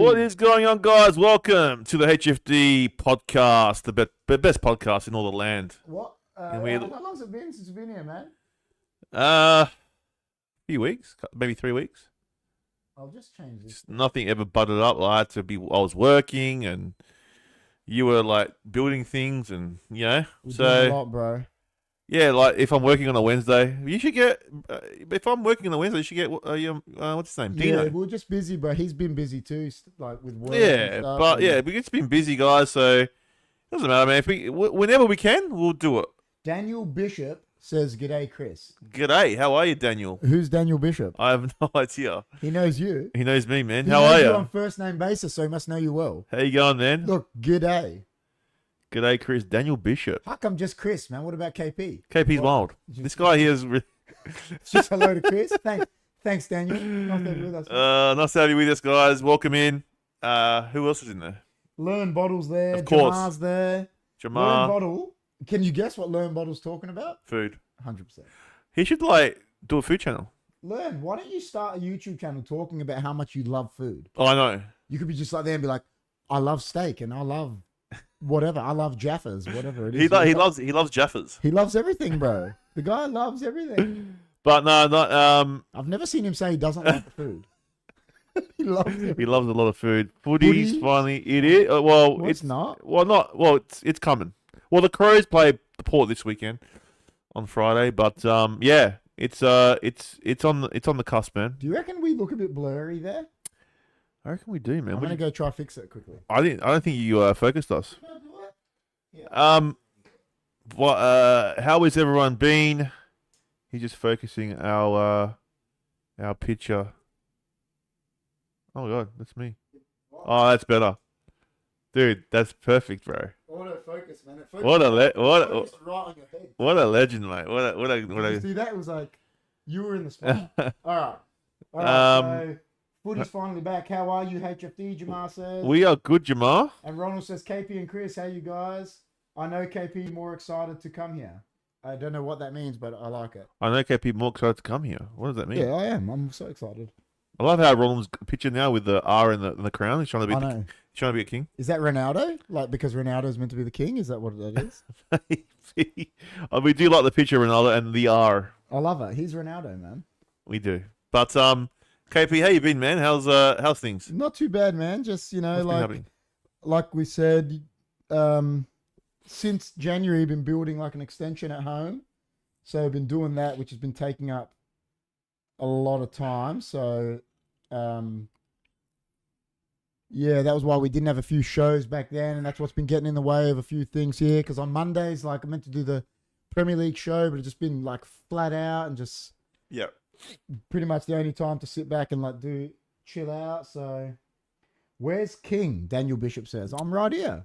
What is going on, guys? Welcome to the HFD Podcast, the best podcast in all the land. What? How long's it been since you've been here, man? A few weeks, maybe 3 weeks. I'll just change this. Just nothing ever butted up. I was working, and you were like building things, and We're doing a lot, bro. Yeah, like if I'm working on a Wednesday, you should get. If I'm working on a Wednesday, you should get. What's his name? Dino. Yeah, we're just busy, bro. He's been busy too, like with work. Yeah, and stuff, but yeah, we've just been busy, guys. So it doesn't matter, man. If whenever we can, we'll do it. Daniel Bishop says, "G'day, Chris." G'day. How are you, Daniel? Who's Daniel Bishop? I have no idea. He knows you. He knows me, man. He How knows are you? On first name basis, so he must know you well. How you going, man? Look, g'day. G'day, Chris. Daniel Bishop. How come just Chris, man? What about KP? KP's wild. This guy here is. Just hello to Chris. Thanks, Daniel. Nice to have you with us. Nice to have you with us, guys. Welcome in. Who else is in there? Learn Bottle's there. Of course. Jamar's there. Jamar. Learn Bottle. Can you guess what Learn Bottle's talking about? Food. 100%. He should do a food channel. Learn. Why don't you start a YouTube channel talking about how much you love food? Oh, I know. You could be just like there and be like, I love steak and I love whatever. I love Jaffas, whatever it is. He loves Jaffas. He loves everything, bro. The guy loves everything. But no, not I've never seen him say he doesn't like the food. He loves everything. He loves a lot of food. Footy's finally it is. Well, it's not. Well, not. Well, it's coming. Well, the Crows play the Port this weekend on Friday, but yeah, it's on the cusp, man. Do you reckon we look a bit blurry there? I reckon we do, man. I'm gonna go try fix it quickly. I don't think you focused us. Yeah. How has everyone been? He's just focusing our picture. Oh my god, that's me. Oh, that's better, dude. That's perfect, bro. Autofocus, man. What a right on your head. What a legend, mate. What a. See, that was like you were in the spot. All right. So footy's finally back. How are you, HFD? Jamar says. We are good, Jamar. And Ronald says, KP and Chris, how you guys? I know KP more excited to come here. I don't know what that means, but I like it. I know KP more excited to come here. What does that mean? Yeah, I am. I'm so excited. I love how Ronald's picture now with the R in the crown. He's trying to be a king. Is that Ronaldo? Like, because Ronaldo's meant to be the king? Is that what that is? We do like the picture of Ronaldo and the R. I love it. He's Ronaldo, man. We do. But KP, how you been, man? How's things? Not too bad, man. Just, What's like we said, since January, been building like an extension at home. So I've been doing that, which has been taking up a lot of time. So, yeah, that was why we didn't have a few shows back then. And that's what's been getting in the way of a few things here. Because on Mondays, like I meant to do the Premier League show, but it's just been like flat out and just pretty much the only time to sit back and like chill out. So where's King? Daniel Bishop says, I'm right here.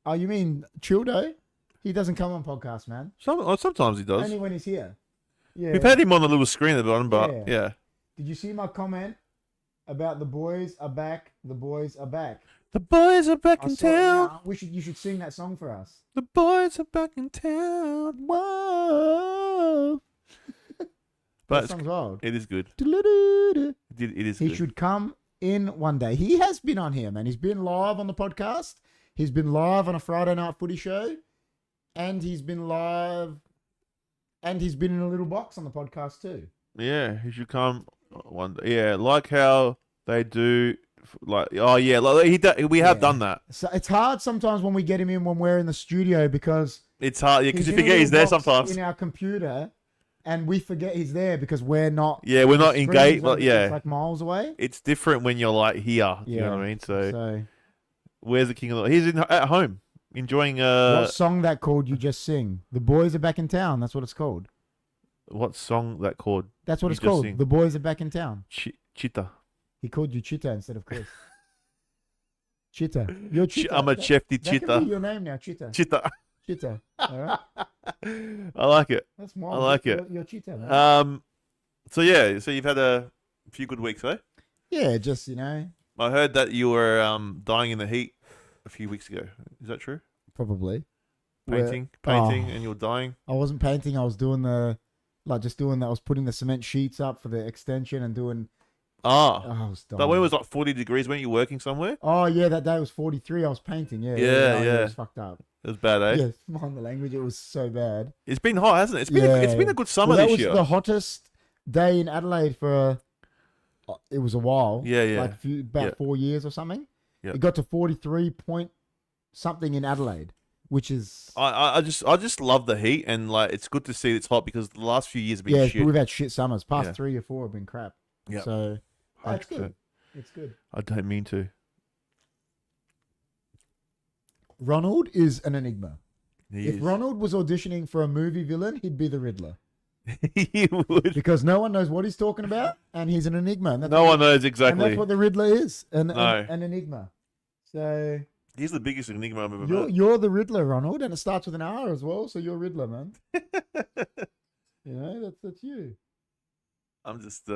Oh, you mean Childo? He doesn't come on podcast, man. Sometimes he does. Only when he's here. Yeah. We've had him on the little screen at the bottom, but yeah. Did you see my comment about the boys are back? The boys are back. The boys are back in town. You should sing that song for us. The boys are back in town. Whoa. But that song's old. It is good. It is good. He should come in one day. He has been on here, man. He's been live on the podcast. He's been live on a Friday night footy show. And he's been live. And he's been in a little box on the podcast too. Yeah, he should come one day. Yeah, like how they do. Like, oh yeah, like we have done that. So it's hard sometimes when we get him in when we're in the studio because it's hard. Yeah, because you forget he's there sometimes in our computer, and we forget he's there because we're not. Yeah, we're not engaged. But yeah, it's like miles away. It's different when you're like here. You know what I mean? So where's the king of the? He's at home enjoying. What song that called? You just sing. The boys are back in town. That's what it's called. What song that called? That's what it's called. Sing? The boys are back in town. Chita. He called you Chita instead of Chris. Chita. You're Chita. I'm a HFD Chita. That could be your name now, Chita. Chita. All right. I like it. That's more. I like it. You're Chita, man. So yeah. So you've had a few good weeks, eh? Yeah, just I heard that you were dying in the heat a few weeks ago. Is that true? Probably. Painting, and you were dying. I wasn't painting. I was doing I was putting the cement sheets up for the extension and doing Ah. Oh, I was dying. But when it was like 40 degrees, weren't you working somewhere? Oh, yeah, that day was 43. I was painting. Yeah. It was fucked up. It was bad, eh? Yeah, mind the language. It was so bad. It's been hot, hasn't it? It's been a good summer this year. That was the hottest day in Adelaide for, it was a while. Yeah. Like about 4 years or something. Yeah. It got to 43 point something in Adelaide, which is... I just love the heat, and like it's good to see it's hot because the last few years have been shit. Yeah, we've had shit summers. Past 3 or 4 have been crap. Yeah. So, it's good. It's good. I don't mean to. Ronald is an enigma. If Ronald was auditioning for a movie villain, he'd be the Riddler. He would. Because no one knows what he's talking about, and he's an enigma. And no one knows exactly. And that's what the Riddler is, an enigma. So... He's the biggest enigma I've ever met. You're the Riddler, Ronald, and it starts with an R as well, so you're Riddler, man. That's you. I'm just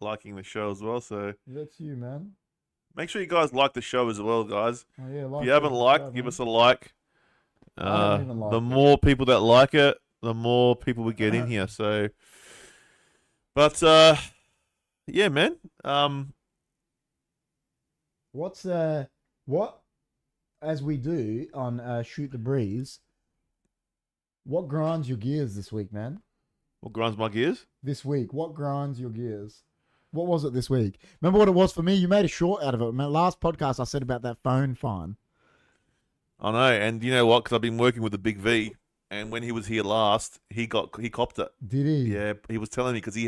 liking the show as well, so... That's you, man. Make sure you guys like the show as well, guys. Oh, yeah, if you haven't liked, give us a like. I don't even like the it. more people that like it, the more people we get in here. So, but yeah, man. What as we do on Shoot the Breeze? What grinds your gears this week, man? What grinds my gears? This week, what grinds your gears? What was it this week? Remember what it was for me? You made a short out of it. My last podcast, I said about that phone fine. I know, and you know what? Because I've been working with the Big V, and when he was here last, he copped it. Did he? Yeah, he was telling me because he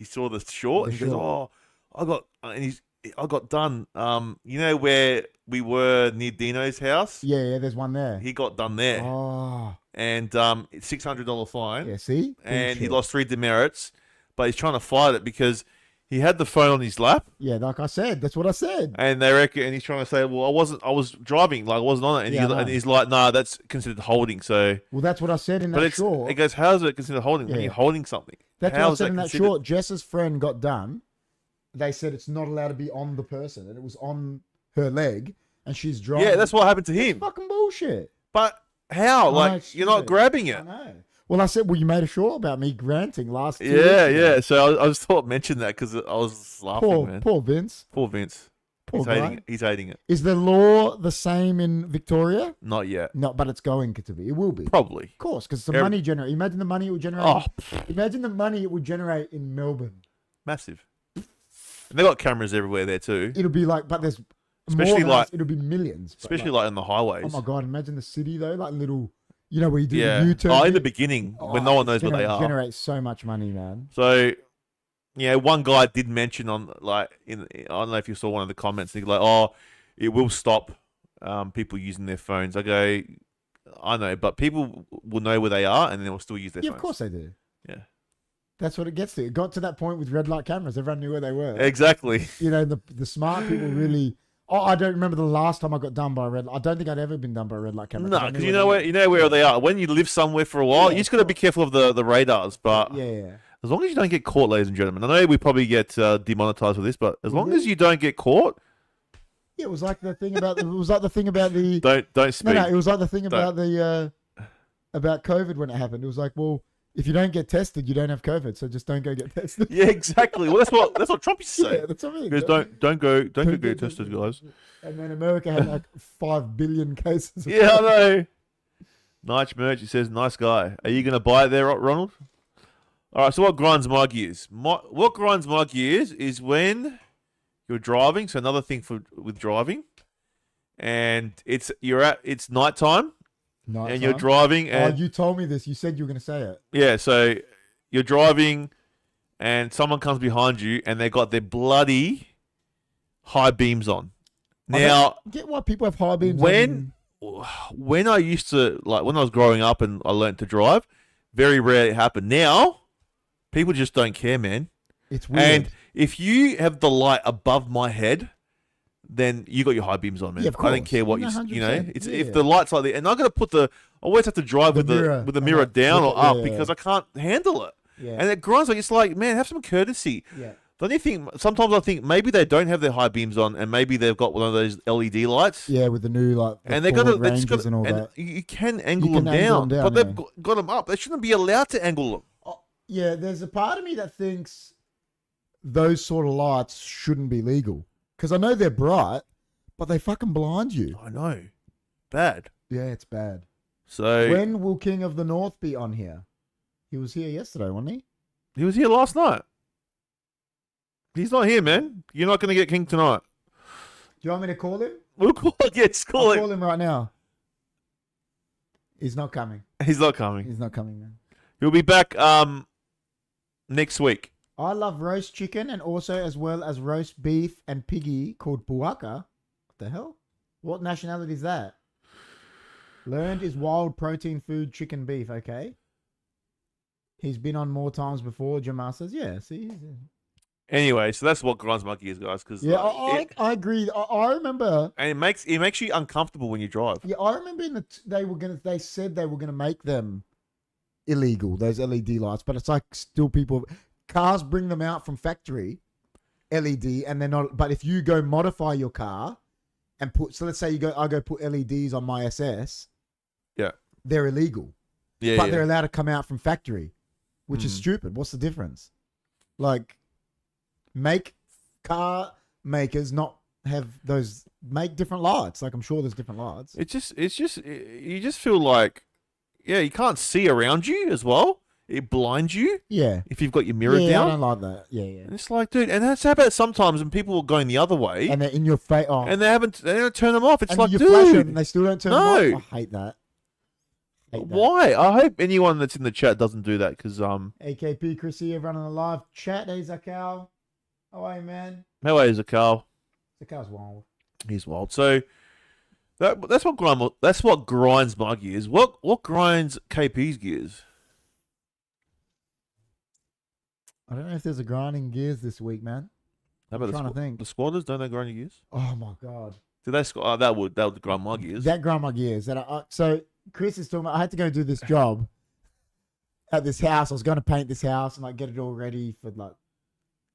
saw the short, and he goes, "Oh, I got done. You know where we were near Dino's house? Yeah, there's one there. He got done there. Oh, and $600 fine. Yeah, see, and he lost 3 demerits, but he's trying to fight it because he had the phone on his lap. Yeah, like I said, that's what I said. And they reckon, and he's trying to say, well, I was driving, like I wasn't on it. And, he's like, nah, that's considered holding. So, well, that's what I said in that short. He goes, how is it considered holding when you're holding something? That's what I said in that short. Jess's friend got done. They said it's not allowed to be on the person, and it was on her leg, and she's driving. Yeah, that's what happened to him. It's fucking bullshit. But how? Like, you're not grabbing it. I know. Well, I said, well, you made a short about me granting last year. Yeah. So I just thought I'd mention that because I was laughing, man. Poor Vince. Poor Vince. Poor guy. He's hating it. Is the law the same in Victoria? Not yet. No, but it's going to be. It will be. Probably. Of course, because it's the money generate. Imagine the money it would generate. Oh. Imagine the money it would generate in Melbourne. Massive. And they've got cameras everywhere there too. It'll be like, but there's especially more like it'll be millions. Especially like on the highways. Oh my god! Imagine the city though, like little, you know, where you do the U-turn. Oh, in the beginning when no one knows what they are. Generates so much money, man. So, yeah, one guy did mention on like I don't know if you saw one of the comments. He's like, "Oh, it will stop people using their phones." I go, I know, but people will know where they are and then they'll still use their phones. Yeah, of course they do. Yeah. That's what it gets to. It got to that point with red light cameras. Everyone knew where they were. Exactly. You know, the smart people really... Oh, I don't remember the last time I got done by a red light. I don't think I'd ever been done by a red light camera. No, because you know where they are. When you live somewhere for a while, you just got to be careful of the radars. But yeah. As long as you don't get caught, ladies and gentlemen. I know we probably get demonetized for this, but as long as you don't get caught... Yeah, it was like the thing about the... It was like the thing about the... Don't speak. No, it was like the thing about the... about COVID when it happened. It was like, well... If you don't get tested, you don't have COVID, so just don't go get tested. Yeah, exactly. Well, that's what Trump used to say. Yeah, that's what I mean. Because don't go get tested, guys. And then America had like 5 billion cases. Yeah, I know. Nice merch. It says, "Nice guy." Are you gonna buy it there, Ronald? All right. So what grinds my gears? What grinds my gears is when you're driving. So another thing with driving, and it's nighttime. And you're driving and... you told me this. You said you were going to say it. Yeah, so you're driving and someone comes behind you and they got their bloody high beams on. Now... I get why people have high beams when I used to... Like, when I was growing up and I learned to drive, very rarely it happened. Now, people just don't care, man. It's weird. And if you have the light above my head... then you got your high beams on, man. Yeah, of course. I don't care what you know. It's if the light's like that, and I got to I always have to drive with the mirror down or up because I can't handle it. Yeah. And it grinds like it's like, man, have some courtesy. Yeah. Don't you think? Sometimes I think maybe they don't have their high beams on, and maybe they've got one of those LED lights. Yeah, with the new and they're gonna and all that. You can angle them down, but they've got them up. They shouldn't be allowed to angle them. Oh, yeah, there's a part of me that thinks those sort of lights shouldn't be legal. Because I know they're bright, but they fucking blind you. I know. Bad. Yeah, it's bad. So when will King of the North be on here? He was here yesterday, wasn't he? He was here last night. He's not here, man. You're not going to get King tonight. Do you want me to call him? We'll call it. Yes, call I'll call him right now. He's not coming. He's not coming. He's not coming, man. He'll be back next week. I love roast chicken and also as well as roast beef and piggy called puaka. What the hell? What nationality is that? Learned is wild protein food, chicken beef. Okay. He's been on more times before. Jamal says, yeah, see. Anyway, so that's what Grinds Monkey is, guys. Cause, yeah, I agree. I remember. And it makes you uncomfortable when you drive. Yeah, I remember they said they were gonna make them illegal, those LED lights, but it's like still cars bring them out from factory, LED, and they're not. But if you go modify your car and so let's say I go put LEDs on my SS, yeah, they're illegal. Yeah, but they're allowed to come out from factory, which is stupid. What's the difference? Like, make car makers not make different lights. Like, I'm sure there's different lights. You just feel like, yeah, you can't see around you as well. It blinds you. Yeah. If you've got your mirror down. down. I don't like that. Yeah. And it's like, dude, and that's how about sometimes when people are going the other way. And they're in your face. Oh. And they don't turn them off. It's and like, you dude. Flash them and they still don't turn them off. I hate that. Why? I hope anyone that's in the chat doesn't do that because AKP Chrissy, everyone on the live chat. Hey Zakal, how are you, man? How are you, Zakal? Zakal's wild. He's wild. So that's what grinds my gears. What grinds KP's gears? I don't know if there's a grinding gears this week, man. How about I'm trying to think. The squatters, don't they grind your gears? Oh my god. Do they? That would grind my gears. That grind my gears. So Chris is talking about, I had to go do this job at this house. I was going to paint this house and like get it all ready for like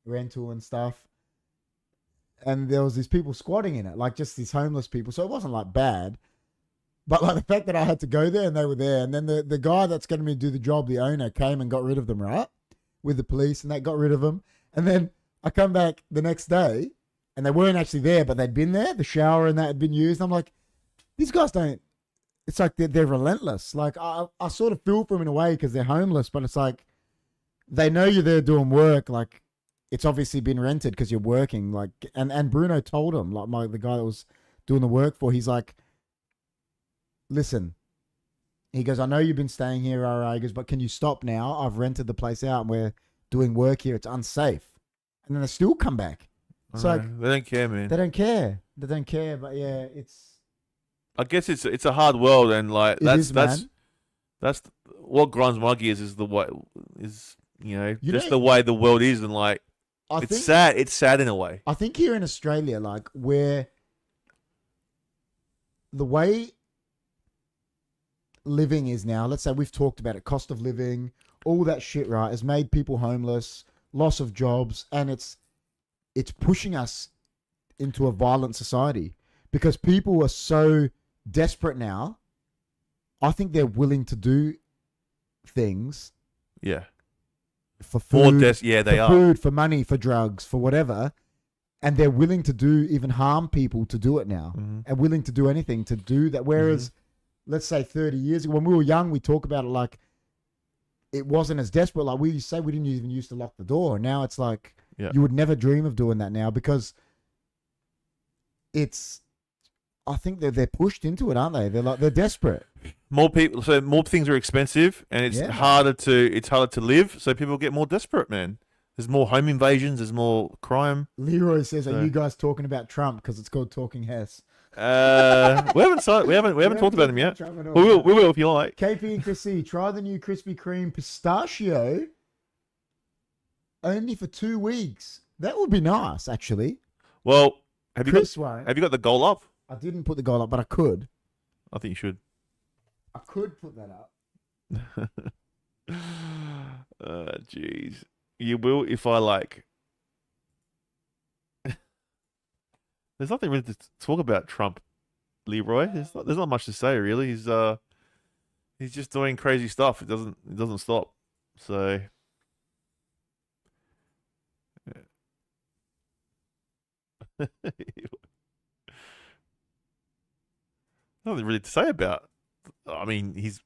rental and stuff. And there was these people squatting in it, like just these homeless people. So it wasn't like bad. But like the fact that I had to go there and they were there. And then the guy that's going to do the job, the owner, came and got rid of them, right? With the police, and they got rid of them. And then I come back the next day and they weren't actually there, but they'd been there. The shower and that had been used. I'm like, these guys don't. It's like they're relentless. Like I sort of feel for them in a way because they're homeless, but it's like they know you're there doing work. Like it's obviously been rented because you're working. Like and Bruno told him, like the guy that was doing the work for, he's like, listen. He goes, I know you've been staying here, he goes, but can you stop now? I've rented the place out and we're doing work here. It's unsafe. And then they still come back. It's like they don't care, man. They don't care. But yeah, I guess it's a hard world, and like that's what grinds my gears is the way the way the world is, and like it's sad. It's sad in a way. I think here in Australia, like where the way living is now, let's say we've talked about it, cost of living, all that shit, right, has made people homeless, loss of jobs, and it's pushing us into a violent society because people are so desperate now. I think they're willing to do things. Yeah. For food. They are. Food, for money, for drugs, for whatever. And they're willing to do, even harm people to do it now. Mm-hmm. And willing to do anything to do that. Whereas, let's say 30 years ago, when we were young, we talk about it like it wasn't as desperate. Like we used to say we didn't even used to lock the door. Now it's like you would never dream of doing that now because I think they're pushed into it, aren't they? They're desperate. More people, so more things are expensive, and it's harder to live. So people get more desperate, man. There's more home invasions. There's more crime. Leroy says, "Are you guys talking about Trump? Because it's called Talking Hess." We haven't talked about him yet. We will if you like. KP and Chrissy, try the new Krispy Kreme pistachio. Only for 2 weeks. That would be nice, actually. Well, have you got the goal up? I didn't put the goal up, but I could. I think you should. I could put that up. Jeez. You will if I like. There's nothing really to talk about Trump, Leroy. There's not much to say really. He's just doing crazy stuff. It doesn't stop. So Nothing really to say about. I mean, he's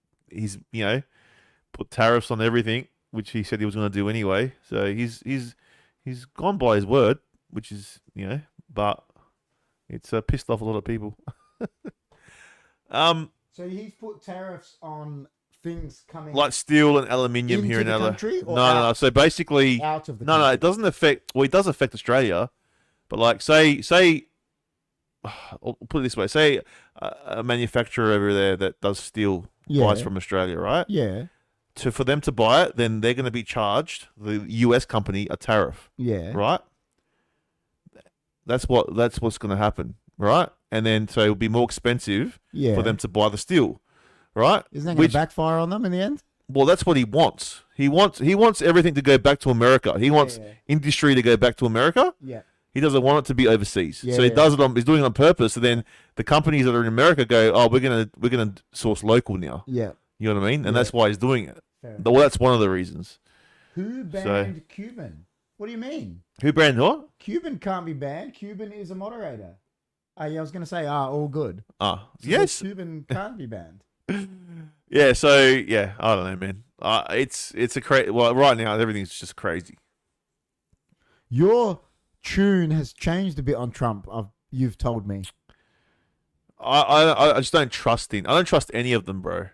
put tariffs on everything, which he said he was going to do anyway. So he's gone by his word, which is but it's pissed off a lot of people. So he's put tariffs on things coming like steel and aluminium into here in the LA. country or No. So basically, out of the no, country? it doesn't affect. Well, it does affect Australia, but like say, I'll put it this way: say a manufacturer over there that does steel buys from Australia, right? Yeah. For them to buy it, then they're going to be charged the US company a tariff. Yeah. Right. That's what's going to happen, right? And then so it'll be more expensive for them to buy the steel, right? Isn't that going to backfire on them in the end? Well, that's what he wants. He wants everything to go back to America. He wants industry to go back to America. Yeah. He doesn't want it to be overseas. So he does it he's doing it on purpose. So then the companies that are in America go, oh, we're gonna source local now. Yeah. You know what I mean? And that's why he's doing it. Fair Well, that's one of the reasons. Who banned Cuban? What do you mean? Who banned what? Cuban can't be banned. Cuban is a moderator. Yeah, I was going to say, all good. So yes. Cuban can't be banned. Yeah, so, I don't know, man. It's a crazy... Well, right now, everything's just crazy. Your tune has changed a bit on Trump, you've told me. I just don't trust him. I don't trust any of them, bro.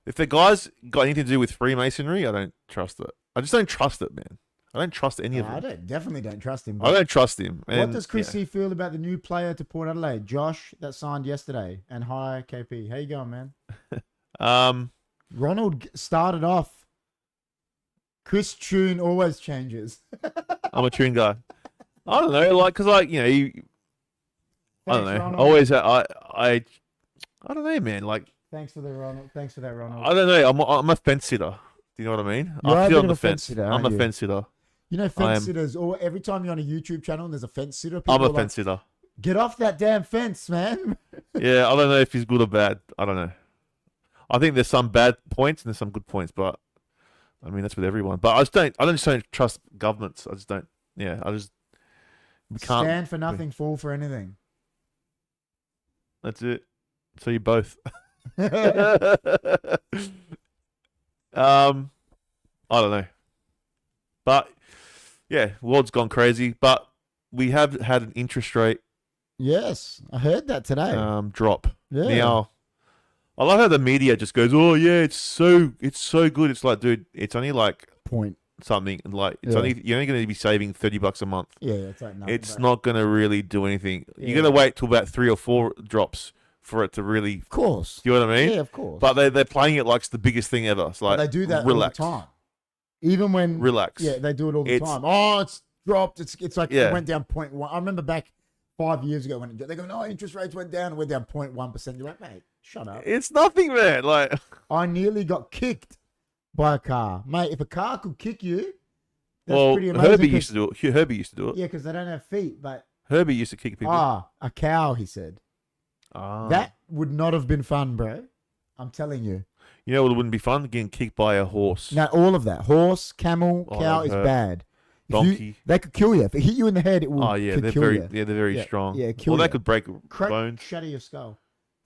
If the guy's got anything to do with Freemasonry, I don't trust it. I just don't trust it, man. I don't trust any of them. I definitely don't trust him. I don't trust him. What does Chris C feel about the new player to Port Adelaide, Josh, that signed yesterday? And hi, KP. How you going, man? Ronald started off. Chris tune always changes. I'm a tune guy. I don't know, like, cause like I don't know. Ronald. Always, I don't know, man. Like, Thanks for that, Ronald. I don't know. I'm a fence sitter. Do you know what I mean? You're I a feel bit on of the a fence. sitter, I'm aren't a you? fence sitter. You know, fence sitters, or every time you're on a YouTube channel and there's a fence sitter, people I'm a are fence sitter. Get off that damn fence, man. Yeah, I don't know if he's good or bad. I don't know. I think there's some bad points and there's some good points, but I mean that's with everyone. But I just don't trust governments. I just don't. Yeah, we can't stand for nothing, fall for anything. That's it. So you both. I don't know. But yeah, world's gone crazy. But we have had an interest rate Yes, I heard that today. drop. Yeah. Now, I love how the media just goes, "Oh yeah, it's so good." It's like, dude, it's only like Point. something like you're only going to be saving $30 a month. Yeah, it's like nothing. It's not going to really do anything. Yeah. You're going to wait till about 3 or 4 drops for it to really. Of course. Do you know what I mean? Yeah, of course. But they're playing it like it's the biggest thing ever. It's like they do that relax. all the time. Even when Relax. Yeah, they do it all the time. Oh, it's dropped. It's like Yeah. it went down 0.1. I remember back 5 years ago when they go, no, interest rates went down. It went down 0.1%. You're like, mate, shut up. It's nothing, man. Like I nearly got kicked by a car, mate. If a car could kick you, that's pretty amazing. Herbie used to do it. Herbie used to do it. Yeah, because they don't have feet. But Herbie used to kick people. a cow. He said that would not have been fun, bro. I'm telling you. You know what wouldn't be fun? Getting kicked by a horse. Now all of that, horse, camel, cow is bad. Donkey. They could kill you. If it hit you in the head, it will. Oh yeah, they're kill very you. they're very strong. Yeah, kill Well, you. that could break bones. Shatter your skull.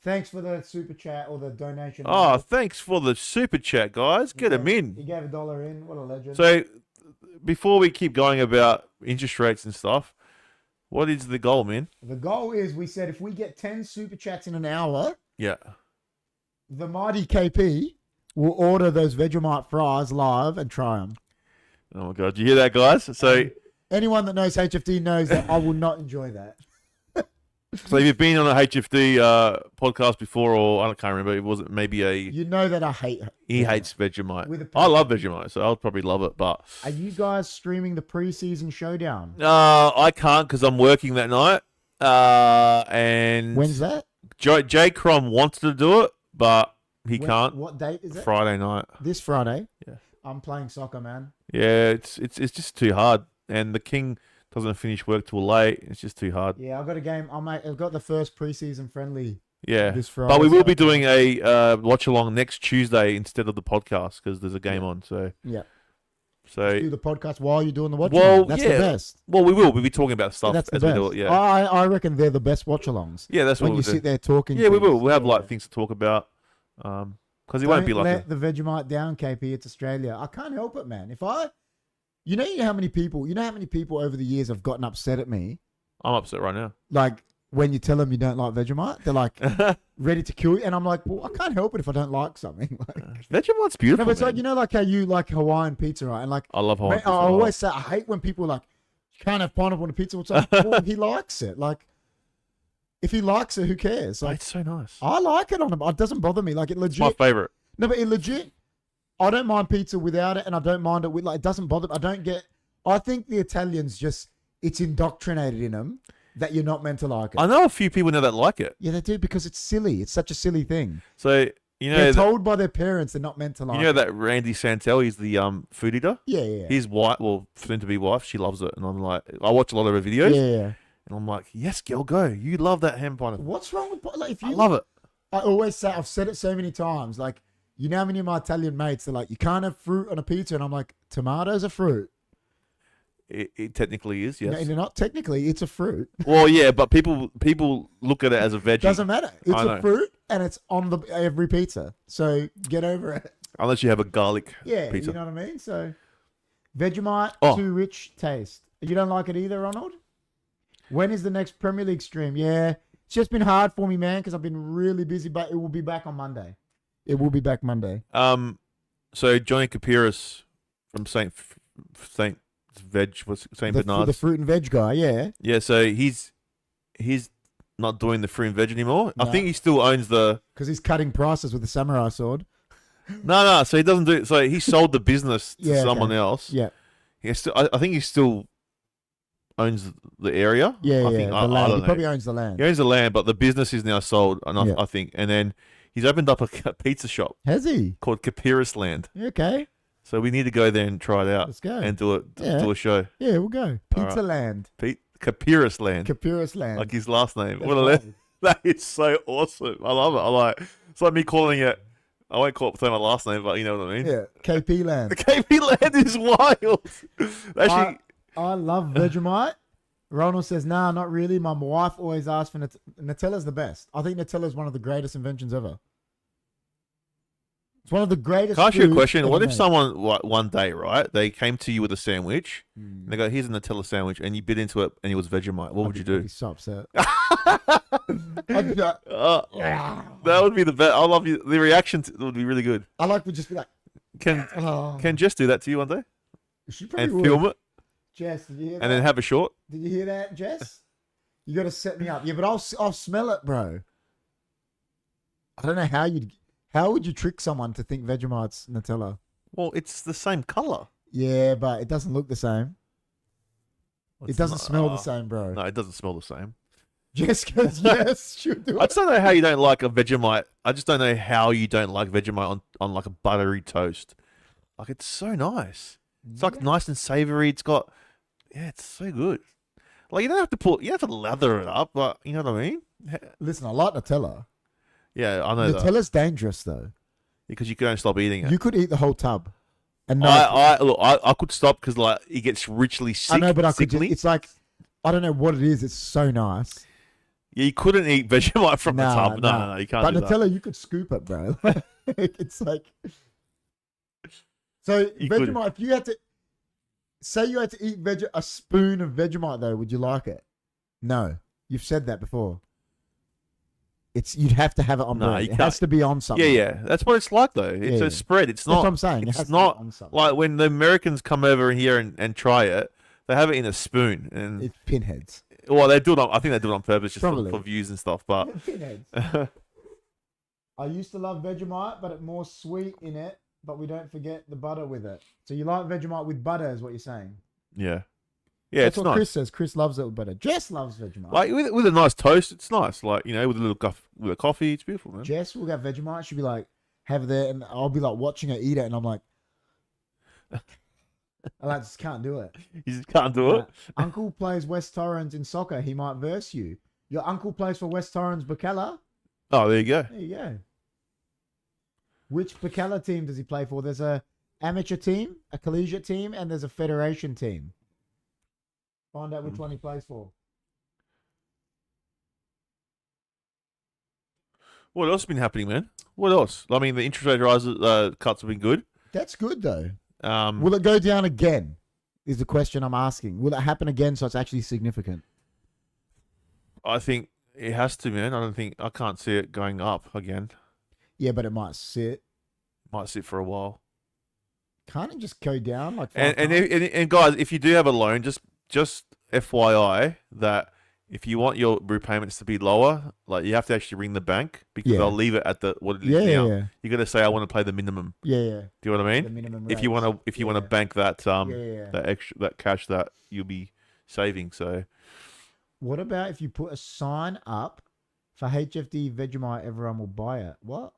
Thanks for the super chat or the donation. Oh, thanks for the super chat, guys. Get them in. He gave $1 in. What a legend. So, before we keep going about interest rates and stuff, what is the goal, man? The goal is, we said, if we get 10 super chats in an hour, Yeah. the mighty KP will order those Vegemite fries live and try them. Oh my god, you hear that, guys? So, Anyone that knows HFD knows that I will not enjoy that. so if you've been on a HFD podcast before, or I can't remember, it wasn't maybe a. You know that I hate. He hates Vegemite. With a I love Vegemite, so I'll probably love it. But Are you guys streaming the preseason showdown? I can't because I'm working that night. And When's that? J. Crom wanted to do it, but he can't. What date is it? Friday night. This Friday. Yeah. I'm playing soccer, man. Yeah, it's just too hard, and the King doesn't finish work till late. It's just too hard. Yeah, I've got a game. I've got the first preseason friendly. Yeah, This Friday, but we will so- be doing a watch along next Tuesday instead of the podcast because there's a game on. So Yeah. So do the podcast while you're doing the watch. Well, that's yeah. the best. Well, we will. We'll be talking about stuff That's the as best. we do it. Yeah. I reckon they're the best watch-alongs. Yeah, that's when what you we'll sit there talking. Yeah, we will. things. We'll have Yeah. like things to talk about. Because it won't be like let the Vegemite down, KP. It's Australia. I can't help it, man. You know how many people over the years have gotten upset at me. I'm upset right now. Like when you tell them you don't like Vegemite, they're like ready to kill you, and I'm like, well, I can't help it if I don't like something. Like, Vegemite's beautiful. no, but it's like, you know, like how you like Hawaiian pizza, right? And like, I love Hawaiian pizza. I always say I hate when people are like, you can't have pineapple on a pizza. It's like, well, he likes it. Like, if he likes it, who cares? Like, it's so nice. I like it on him. It doesn't bother me. Like, it legit. It's my favorite. No, but it legit. I don't mind pizza without it, and I don't mind it with, like, it doesn't bother me. I think the Italians it's indoctrinated in them that you're not meant to like it. I know a few people now that like it. Yeah, they do, because it's silly. It's such a silly thing. So, you know, they're told by their parents they're not meant to like it. You know that Randy Santel, he's the food eater? Yeah. His wife, well, soon to be wife, she loves it. And I'm like, I watch a lot of her videos. Yeah. And I'm like, yes, girl, go. You love that ham pineapple. What's wrong with, like, I love it. I always say, I've said it so many times, like, you know how many of my Italian mates are like, you can't have fruit on a pizza, and I'm like, tomatoes are fruit. It technically is, yes. No, they're not technically, it's a fruit. Well, yeah, but people look at it as a veggie. Doesn't matter. It's a fruit, and it's on every pizza. So get over it. Unless you have a garlic Yeah, pizza. you know what I mean? So Vegemite, too rich taste. You don't like it either, Ronald? When is the next Premier League stream? Yeah, it's just been hard for me, man, because I've been really busy, but it will be back on Monday. It will be back Monday. So Johnny Capiris from Saint Bernard's, the fruit and veg guy, yeah. Yeah, so he's not doing the fruit and veg anymore. No. I think he still owns because he's cutting prices with the samurai sword. No. So he doesn't do. So he sold the business to someone else. Yeah. I think he still owns the area. Yeah, I think, the I land. don't He know. probably owns the land. He owns the land, but the business is now sold, and Yeah. I think. And then he's opened up a pizza shop Has he? called Capiris Land. Okay. So we need to go there and try it out. Let's go. And do a show. Yeah, we'll go. Pizza right. Land. Capiris Land. Capiris Land. Like his last name. That's What a funny. That is so awesome. I love it. It's like me calling it. I won't say my last name, but you know what I mean. Yeah, KP Land. The KP Land is wild. Actually, I love Vegemite. Ronald says, nah, not really. My wife always asks for Nutella's the best. I think Nutella's one of the greatest inventions ever. It's one of the greatest. can I ask you a foods question? ever What if made. someone one day, right? They came to you with a sandwich. And they go, "Here's a Nutella sandwich," and you bit into it, and it was Vegemite. What would you I'd do? be so upset. That would be the best. I love you. The reaction would be really good. I like to just be like, Can Jess do that to you one day she probably and would. film it, Jess, did you hear that? and then have a short? Did you hear that, Jess? You got to set me up. Yeah, but I'll smell it, bro. I don't know how would you trick someone to think Vegemite's Nutella? Well, it's the same color. Yeah, but it doesn't look the same. It doesn't smell the same, bro. No, it doesn't smell the same. Jess goes, yes, she'll do I it. just don't know how you don't like a Vegemite. I just don't know how you don't like Vegemite on like a buttery toast. Like, it's so nice. It's like nice and savory. It's got, it's so good. Like, you don't have to lather it up, but you know what I mean? Listen, I like Nutella. Yeah, I know that. Nutella's dangerous, though. Because you don't stop eating it. You could eat the whole tub. And I could stop because like it gets richly sick. I know, but I could sickly. it's like, I don't know what it is. It's so nice. Yeah, you couldn't eat Vegemite from the tub. No, you can't But do Nutella, that. you could scoop it, bro. It's like... So, You Vegemite, couldn't. if you had to... Say you had to eat a spoon of Vegemite, though, would you like it? No. You've said that before. You'd have to have it on No, bread. you It can't. has to be on something. Yeah. That's what it's like, though. It's Yeah. a spread. It's That's what not. I'm saying. It has It's to not be on something. like when the Americans come over here and try it. They have it in a spoon, and It's pinheads. well, they do it. I think they do it on purpose, just Probably. for views and stuff. But Pinheads. I used to love Vegemite, but it's more sweet in it. But we don't forget the butter with it. So you like Vegemite with butter, is what you're saying? yeah, That's it's what nice. Chris says. Chris loves it with butter. Jess loves Vegemite. Like with a nice toast, it's nice. Like, you know, with a little with a coffee, it's beautiful, man. Jess will get Vegemite. She'll be like, have there, and I'll be like watching her eat it, and I'm like, I just can't do it. You just can't do it. Uncle plays West Torrens in soccer. He might verse you. Your uncle plays for West Torrens Bacala. Oh, there you go. There you go. Which Bacala team does he play for? There's a amateur team, a collegiate team, and there's a federation team. Find out which one he plays for. What else has been happening, man? What else? I mean, the interest rate rises, cuts have been good. That's good, though. Will it go down again? Is the question I'm asking. Will it happen again so it's actually significant? I think it has to, man. I can't see it going up again. Yeah, but it might sit. Might sit for a while. Can't it just go down like? And guys, if you do have a loan, just FYI that if you want your repayments to be lower, like you have to actually ring the bank because they'll leave it at what it is now. Yeah. You got to say I want to pay the minimum. Yeah. Do you know what I mean? The minimum if you want to bank that that cash that you'll be saving. So, what about if you put a sign up for HFD Vegemite? Everyone will buy it. What?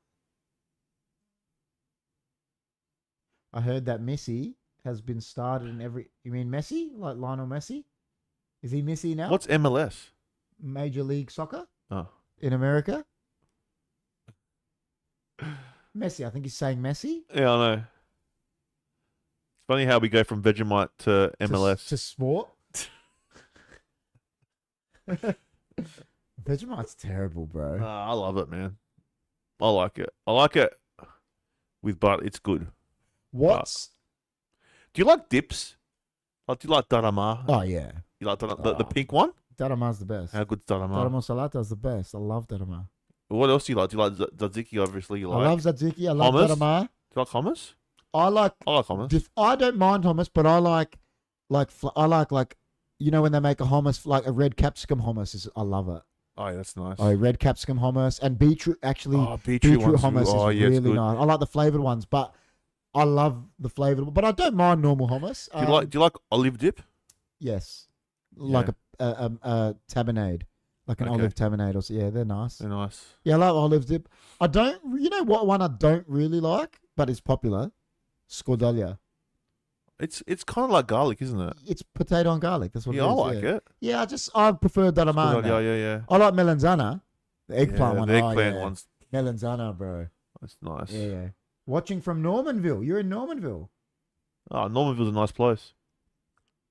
I heard that Messi has been started in every. You mean Messi, like Lionel Messi? Is he Messi now? What's MLS? Major League Soccer. Oh. In America. Messi. I think he's saying Messi. Yeah, I know. It's funny how we go from Vegemite to MLS. To sport. Vegemite's terrible, bro. I love it, man. I like it. I like it with butter. It's good. What's... Do you like dips? Like, do you like Darama? Oh, yeah. You like the pink one? Darama's the best. How good's Darama? Darama salata's the best. I love Darama. What else do you like? Do you like tzatziki, obviously? You like? I love tzatziki. I love Darama. Do you like hummus? I like hummus. I don't mind hummus, but I like you know when they make a hummus, like a red capsicum hummus, I love it. Oh, yeah, that's nice. Oh, red capsicum hummus and beetroot. Actually, beetroot hummus is really nice. I like the flavored ones, but I love the flavored. But I don't mind normal hummus. Do you like olive dip? Yes, like a tapenade, like an olive tapenade. Or so. Yeah, they're nice. They're nice. Yeah, I love olive dip. I don't. You know what one I don't really like, but it's popular. Scordalia. It's kind of like garlic, isn't it? It's potato and garlic. That's what it is. I like it. Yeah, I prefer Daramana. Yeah. I like melanzana. The eggplant one. The eggplant ones. Melanzana, bro. That's nice. Yeah. Watching from Normanville. You're in Normanville. Oh, Normanville's a nice place.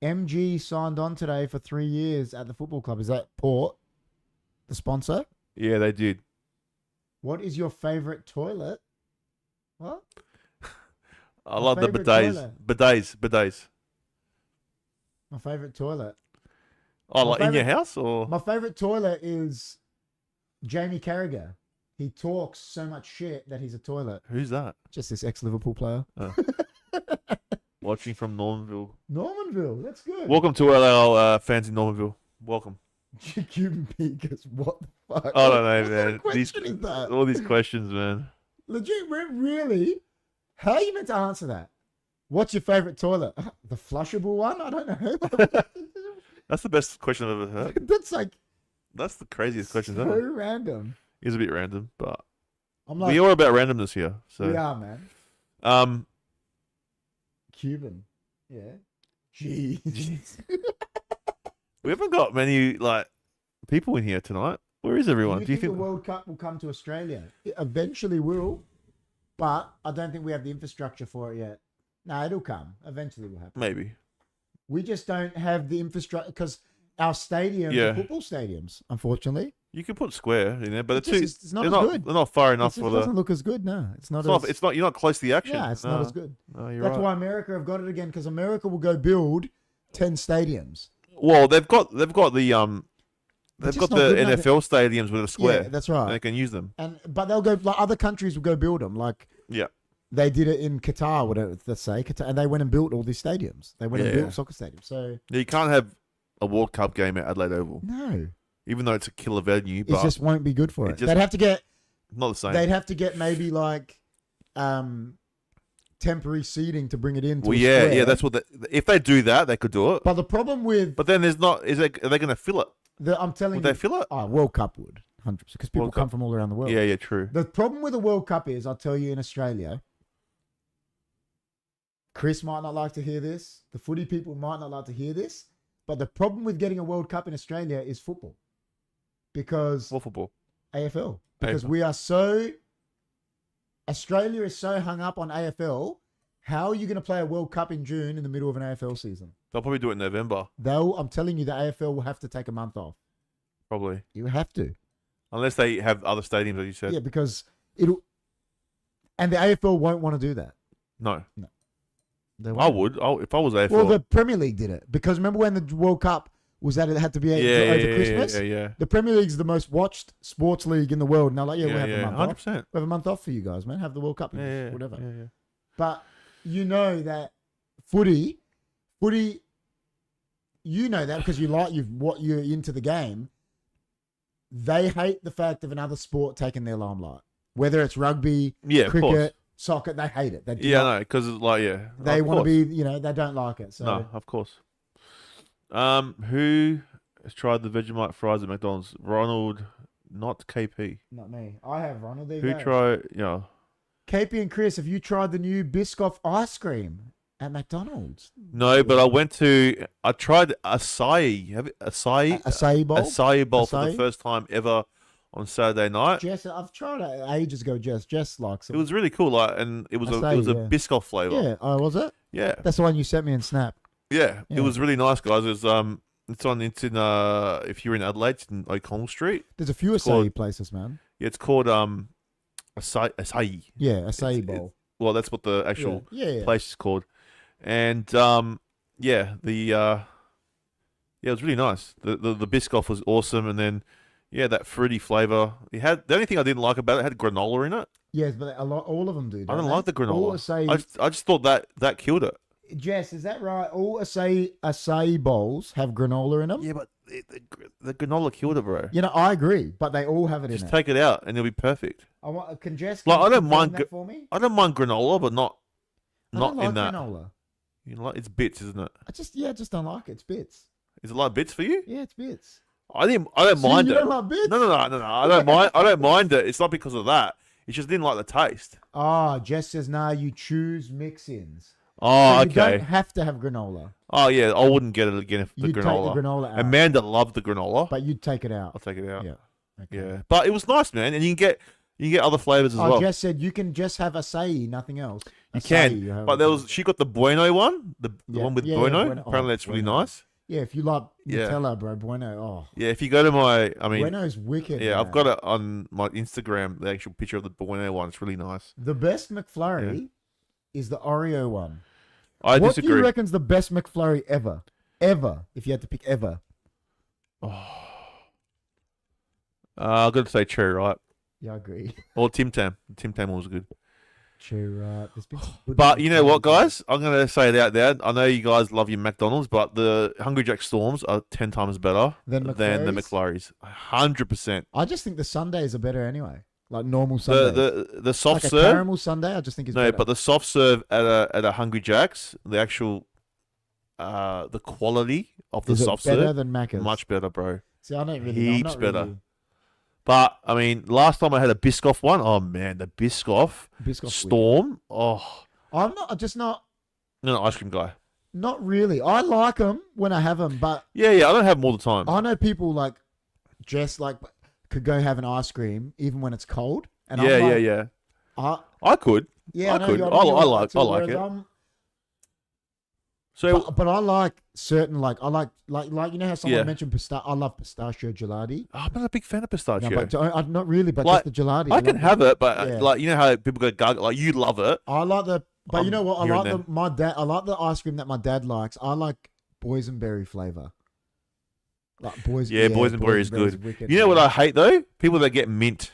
MG signed on today for 3 years at the football club. Is that Port, the sponsor? Yeah, they did. What is your favourite toilet? What? I love the bidets. Bidets. My favourite toilet. Oh, like in your house? Or my favourite toilet is Jamie Carragher. He talks so much shit that he's a toilet. Who's that? Just this ex-Liverpool player. Oh. Watching from Normanville. Normanville, that's good. Welcome to our fans in Normanville. Welcome. Cuban Peakers, what the fuck? I don't know, man. What question is that? All these questions, man. Legit, really? How are you meant to answer that? What's your favourite toilet? The flushable one? I don't know. That's the best question I've ever heard. That's the craziest question so ever. Random. It's a bit random, but we are about randomness here. So we are, man. Cuban. Yeah. Jeez. We haven't got many people in here tonight. Where is everyone? Do you think the World Cup will come to Australia? It eventually will, but I don't think we have the infrastructure for it yet. No, it'll come. Eventually will happen. Maybe. We just don't have the infrastructure because our stadiums are football stadiums, unfortunately. You can put square in there, but it's not as good. They're not far enough for It doesn't look as good, no. You're not close to the action. Yeah, it's not as good. No, That's why America have got it again, because America will go build 10 stadiums. Well, they've got the NFL stadiums with a square. Yeah, that's right. And they can use them. But they'll go, other countries will go build them. They did it in Qatar, whatever, let's say, and they went and built all these stadiums. They went and built soccer stadiums. So you can't have a World Cup game at Adelaide Oval. No. Even though it's a killer venue, but it just won't be good for it. They'd have to get not the same. They'd have to get maybe temporary seating to bring it in. Yeah. That's what. If they do that, they could do it. But the problem with, then there's not. Are they going to fill it? I'm telling you, would they fill it? Oh, World Cup would 100% because people come from all around the world. Yeah, true. The problem with the World Cup is, I'll tell you, in Australia, Chris might not like to hear this. The footy people might not like to hear this. But the problem with getting a World Cup in Australia is football. Because... What football? AFL. Because we are Australia is so hung up on AFL How are you going to play a World Cup in June in the middle of an AFL season? They'll probably do it in November. I'm telling you, the AFL will have to take a month off. Probably. You have to. Unless they have other stadiums, as you said. Yeah, because it'll... And the AFL won't want to do that. No. They I won't. would. If I was AFL. Well, the Premier League did it. Because remember when the World Cup was that it had to be over Christmas? Yeah. The Premier League's the most watched sports league in the world. And they're like, we'll have a month 100%. off. We'll have a month off for you guys, man. Have the World Cup. Whatever. Yeah. But you know that footy, you know that because you're into the game. They hate the fact of another sport taking their limelight. Whether it's rugby, cricket, soccer, they hate it. No, because it's like, they want to be, they don't like it. So. No, of course. Who has tried the Vegemite fries at McDonald's? Ronald, not KP. Not me. I have Ronald. There you Who go. tried, KP and Chris, have you tried the new Biscoff ice cream at McDonald's? No, but I tried acai. Have it Acai bowl? Acai bowl for the first time ever on Saturday night. Jess, I've tried it ages ago. Jess likes it. It was really cool, and it was a Biscoff flavor. Yeah. Oh, was it? Yeah. That's the one you sent me in Snap. Yeah. It was really nice, guys. It's in if you're in Adelaide, it's in O'Connell Street. There's a few acai places, man. Yeah, it's called acai. Yeah, acai bowl. Well, that's what the actual place is called. And it was really nice. The Biscoff was awesome, and then that fruity flavor. The only thing I didn't like about it had granola in it. Yes, but all of them do. I don't like the granola. All acai, I just thought that killed it. Jess, is that right? All acai bowls have granola in them. Yeah, but the granola killed it, bro. I agree, but they all have it in it. Just take it out, and it'll be perfect. Can Jess? I don't mind that for me. I don't mind granola, but not in that. Granola. It's bits, isn't it? I just don't like it. It's bits. Is it like bits for you? Yeah, it's bits. I don't mind it. You don't like bits? No. I don't mind. I don't mind it. It's not because of that. It's just didn't like the taste. Oh, Jess says, you choose mix-ins. Oh, so okay. You don't have to have granola. Oh, yeah. I wouldn't get it again if the You'd granola. Take the granola out. Amanda loved the granola. But you'd take it out. I'll take it out. Yeah. Okay. Yeah. But it was nice, man. And you can get other flavors as well. Jess said you can just have acai, nothing else. You can. But she got the Bueno one, the one with Bueno. Bueno. Apparently that's really nice. Yeah, if you like Nutella, bro, Bueno. Oh. Yeah, if you go to Bueno's wicked. Yeah, man. I've got it on my Instagram, the actual picture of the Bueno one. It's really nice. The best McFlurry is the Oreo one. I disagree. What do you reckon's the best McFlurry ever? Ever, if you had to pick ever. Oh. I've got to say Cherry Ripe. Yeah, I agree. Or Tim Tam. Tim Tam was good. Cherry Ripe. But you know what, guys? I'm going to say it out there. I know you guys love your McDonald's, but the Hungry Jack Storms are 10 times better than the McFlurries. 100%. I just think the Sundays are better anyway. Like normal Sundays. The soft like serve. A caramel sundae, I just think is better. No, but the soft serve at a Hungry Jack's, the actual the quality of the soft serve better than Macca's? Much better, bro. See, I don't really heaps better. Really... But I mean, last time I had a Biscoff one, oh man, the Biscoff Storm. Weird. Oh, I'm not. No, ice cream guy. Not really. I like them when I have them, but yeah, I don't have them all the time. I know people like Jess could go have an ice cream even when it's cold. And yeah. I could. Yeah, I could. I like it. So, but I like certain I like you know how someone mentioned pistachio. I love pistachio gelati. I'm not a big fan of pistachio. No, but I'm not really, but just the gelati. I can have it, but you know how people go gargle. Like you love it. I like the. But you know what? I like my dad. I like the ice cream that my dad likes. I like boysenberry flavor. Like boysenberry is good. Wicked, you know what I hate though? People that get mint.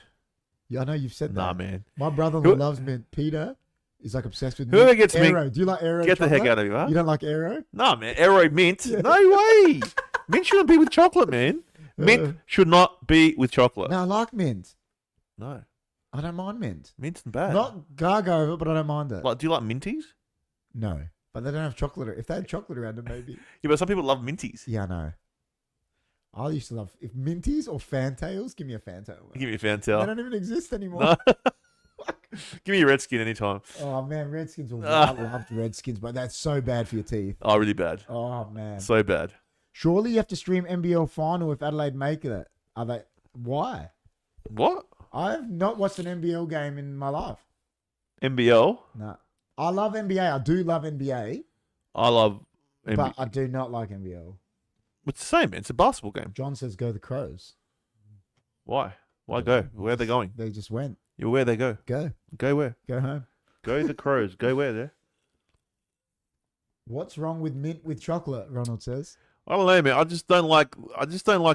Yeah, I know you've said that. Nah, man. My brother-in-law loves mint. Peter is like obsessed with mint. Whoever gets Aero. mint. Do you like Aero? Get the heck out of here, huh? You don't like Aero? Nah, man. Aero mint. Yeah. No way. Mint shouldn't be with chocolate, man. Mint should not be with chocolate. No, I like mint. No. I don't mind mint. Mint's bad. Not gaga over it, but I don't mind it. Like, do you like minties? No. But they don't have chocolate. If they had chocolate around them, maybe. Yeah, but some people love minties. Yeah, I know. I used to love if minties or fantails. Give me a fantail. Give me a fantail. They don't even exist anymore. No. Give me a Redskin anytime. Oh man, Redskins. I loved Redskins, but that's so bad for your teeth. Oh, really bad. Oh man, so bad. Surely you have to stream NBL final if Adelaide make it. Are they? Why? What? I've not watched an NBL game in my life. NBL? No. I love NBA. I do love NBA. I love NBA. But I do not like NBL. It's the same, man. It's a basketball game. John says go the Crows. Why? Why go? Where are they going? They just went. Yeah, where they go? Go. Go where? Go home. Go the Crows. Go where there? What's wrong with mint with chocolate? Ronald says. I don't know, man. I just don't like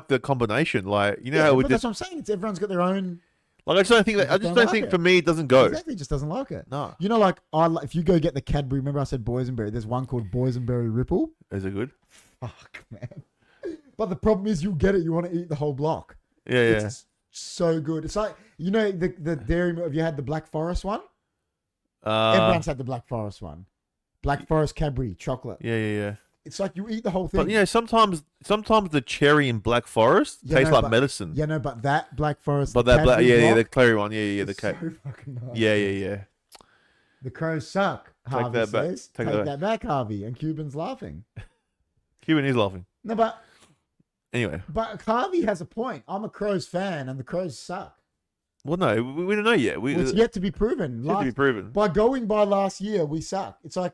the combination. Like, you know how we but that's what I'm saying. It's everyone's got their own. Like, I just don't think that. I just don't think for me it doesn't go. Exactly, just doesn't like it. No. You know, like if you go get the Cadbury. Remember I said boysenberry. There's one called boysenberry Ripple. Is it good? Fuck, man. But the problem is, you get it. You want to eat the whole block. Yeah, it's so good. It's like, you know, the dairy. Have you had the Black Forest one? Everyone's had the Black Forest one. Black Forest Cadbury chocolate. Yeah. It's like you eat the whole thing. But, you know, sometimes the cherry in Black Forest tastes like medicine. Yeah, no, but that Black Forest. But that the clary one. Yeah, the so fucking nice. Yeah. The Crows suck, Harvey that back. says. Take that back, Harvey. And Cuban's laughing. Cuban is laughing. No, but anyway. But Harvey has a point. I'm a Crows fan, and the Crows suck. Well, no, we don't know yet. It's yet to be proven. Yet to be proven. By going by last year, we suck. It's like,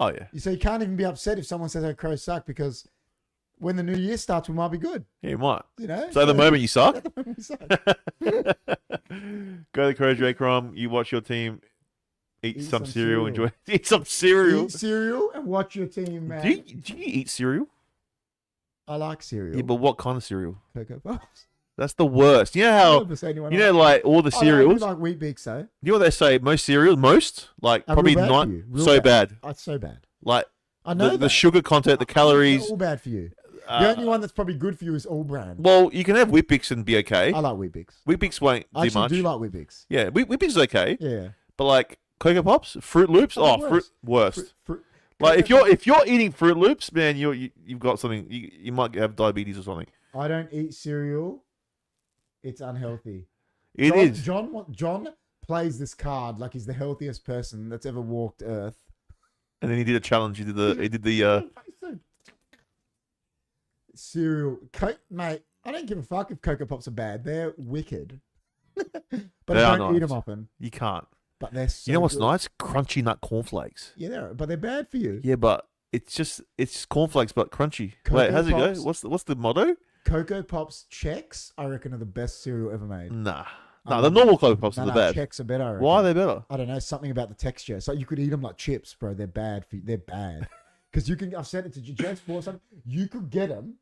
oh yeah. So you can't even be upset if someone says our Crows suck, because when the new year starts, we might be good. Yeah, you might. You know. So at the moment you suck. At the moment we suck. Go to the Crows, J. Crom. You watch your team. Eat some cereal. Enjoy. Eat some cereal. Eat cereal and watch your team, man. Do you eat cereal? I like cereal. Yeah, but what kind of cereal? Cocoa Puffs. That's the worst. You know how like all the cereals. I like Wheat Bix though. You know what they say? Most cereals, probably not so bad. It's so bad. Like I know the sugar content, the calories. It's all bad for you. The only one that's probably good for you is All Brand. Well, you can have Wheat Bix and be okay. I like Wheat Bix. Wheat Bix won't do much. I do like Wheat Bix. Yeah, Wheat Bix is okay. Yeah. But like Cocoa Pops, Fruit Loops, worst. Like if you're eating Fruit Loops, man, you've got something. You might have diabetes or something. I don't eat cereal. It's unhealthy. It is. John plays this card like he's the healthiest person that's ever walked Earth. And then he did a challenge. He did the cereal. Mate, I don't give a fuck if Cocoa Pops are bad. They're wicked. But they I don't eat them often. You can't. But they're so You know what's good. nice? Crunchy nut cornflakes. Yeah, but they're bad for you. Yeah, but it's just cornflakes but crunchy. Cocoa Wait, how's Pops, it go? What's the motto? Cocoa Pops Chex, I reckon, are the best cereal ever made. Nah, the normal Cocoa Pops are the bad. Chex are better. I reckon. Why are they better? I don't know. Something about the texture. So you could eat them like chips, bro. They're bad for you. They're bad. Because you can. I've said it to Jess for something. You could get them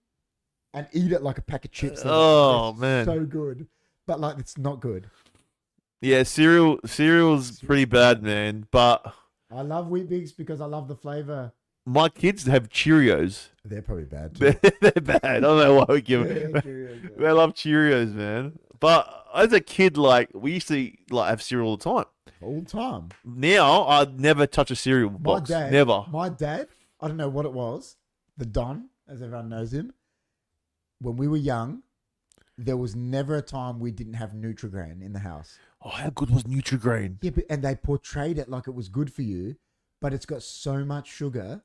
and eat it like a pack of chips. Oh man, so good. But like, it's not good. Yeah, cereal's pretty bad, man. But I love Wheat Bix because I love the flavor. My kids have Cheerios. They're probably bad too. They're bad. I don't know why we give them. They love Cheerios, man. But as a kid, like we used to have cereal all the time. All the time. Now I'd never touch a cereal box. Never. My dad, I don't know what it was. The Don, as everyone knows him. When we were young, there was never a time we didn't have Nutrigrain in the house. Oh, how good was Nutrigrain? Yeah, and they portrayed it like it was good for you, but it's got so much sugar.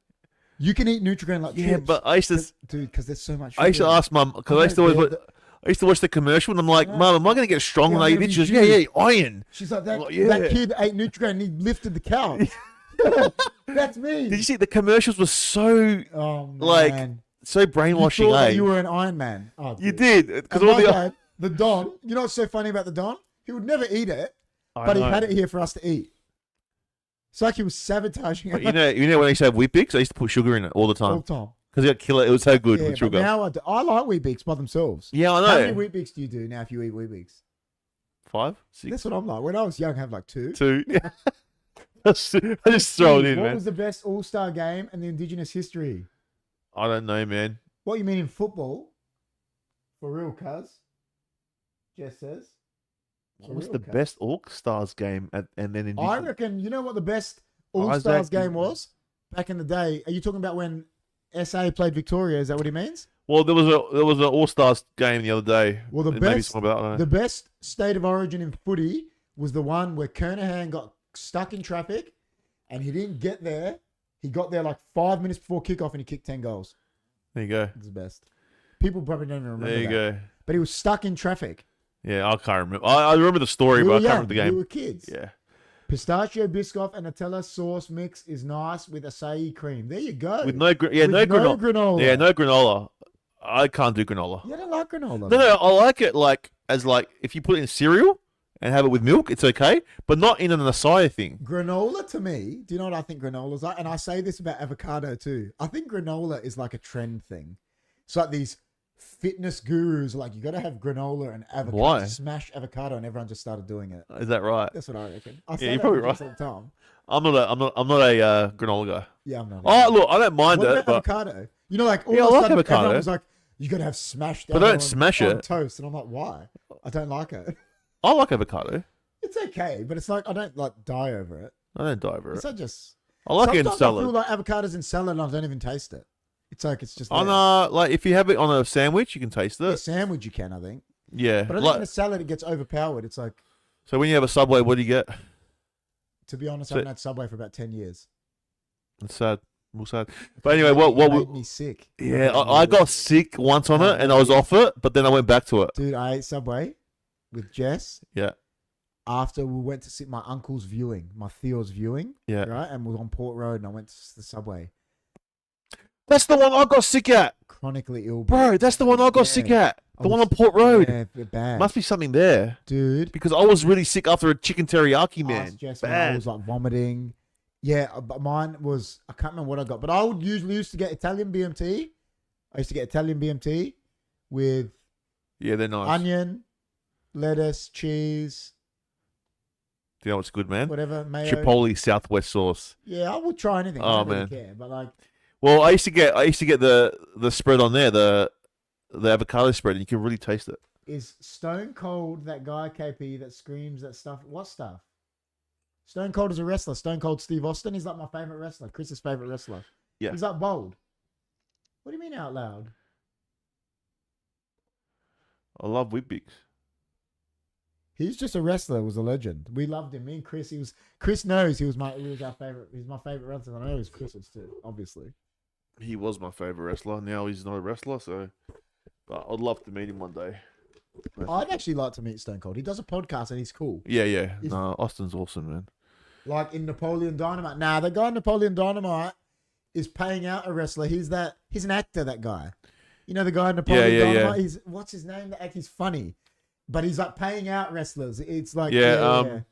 You can eat Nutrigrain like chips. But I used to, dude, because there's so much sugar. I used to ask Mum, because I used to watch the commercial, and I'm like, Mum, am I going to get strong when I eat this? She goes, yeah, iron. She's like, that kid ate Nutrigrain and he lifted the couch. That's me. Did you see the commercials were so so brainwashing? You thought you were an Iron Man. Oh, you did, because all the Don. You know what's so funny about the Don? He would never eat it, but he had it here for us to eat. It's like he was sabotaging it. You know when I used to have Wheat Bix, I used to put sugar in it all the time. All the time. Because it killer. It was so good with sugar. Now I like Wheat Bix by themselves. Yeah, I know. How many Wheat Bix do you do now if you eat Wheat Bix? 5, 6. That's what I'm like. When I was young, I had like 2. 2. I just throw it in, man. What was the best All-Star game in the Indigenous history? I don't know, man. What you mean in football? For real, cuz? Jess says. What was the best All-Stars game and then Indigenous? I reckon, you know what the best All-Stars game was? Back in the day. Are you talking about when SA played Victoria? Is that what he means? Well, there was an All-Stars game the other day. Well, the best state of origin in footy was the one where Kernahan got stuck in traffic and he didn't get there. He got there like 5 minutes before kickoff and he kicked 10 goals. There you go. It's the best. People probably don't even remember that. There you go. But he was stuck in traffic. Yeah, I can't remember. I remember the story, but I can't remember the game. We were kids. Yeah. Pistachio biscoff and Nutella sauce mix is nice with acai cream. There you go. With no granola. Yeah, no granola. I can't do granola. You don't like granola? No, I like it as if you put it in cereal and have it with milk, it's okay, but not in an acai thing. Granola to me, do you know what I think granola's like? And I say this about avocado too. I think granola is like a trend thing. It's like these fitness gurus like you got to have granola and avocado. Why? Smash avocado, and everyone just started doing it. Is that right? That's what I reckon. Yeah, you're probably right. All the time. I'm not a granola guy. Yeah, I'm not. Oh, look, I don't mind what it. about avocado? You know, like all I of a like sudden, avocado. everyone was like, you got to have smashed. But don't smash on it. Toast, and I'm like, why? I don't like it. I like avocado. It's okay, but it's like I don't like die over it. I don't die over it. It's not just. I like it in Sometimes salad. I feel like avocados in salad, and I don't even taste it. It's like it's just. Like if you have it on a sandwich, you can taste A it. sandwich you can, I think. Yeah, But I think in a salad it gets overpowered. It's like. So when you have a Subway, what do you get? To be honest, I haven't had Subway for about 10 years. It's sad. Real sad. But anyway, what made me sick? Yeah, I got sick once on it, and I was off it, but then I went back to it. Dude, I ate Subway with Jess. Yeah. After we went to see my uncle's viewing, my Theo's viewing. Yeah. Right, and we was on Port Road, and I went to the Subway. That's the one I got sick at. Chronically ill, bro. That's the one I got sick at. The one on Port Road. Yeah, bad. Must be something there, dude. Because I was really sick after a chicken teriyaki, man. Jess, I was like vomiting. Yeah, but mine was, I can't remember what I got, but I would usually used to get Italian BMT. I used to get Italian BMT with they're nice. Onion, lettuce, cheese. Do you know what's good, man? Whatever, mayo. Chipotle Southwest sauce. Yeah, I would try anything. I don't really care, but like. Well, I used to get the spread on there, the avocado spread, and you can really taste it. Is Stone Cold that guy KP that screams that stuff? What stuff? Stone Cold is a wrestler. Stone Cold Steve Austin. He's like my favorite wrestler. Chris's favorite wrestler. Yeah. He's like bold. What do you mean out loud? I love Whitbix. He's just a wrestler. Was a legend. We loved him. Me and Chris. Chris knows he was our favorite. He's my favorite wrestler. I know he's Chris's too. Obviously. He was my favorite wrestler. Now he's not a wrestler. So, but I'd love to meet him one day. I'd actually like to meet Stone Cold. He does a podcast and he's cool. Yeah. No, Austin's awesome, man. Like in Napoleon Dynamite. Nah, the guy in Napoleon Dynamite is paying out a wrestler. He's an actor, that guy. You know the guy in Napoleon Dynamite? Yeah. What's his name? He's funny. But he's like paying out wrestlers. It's like... The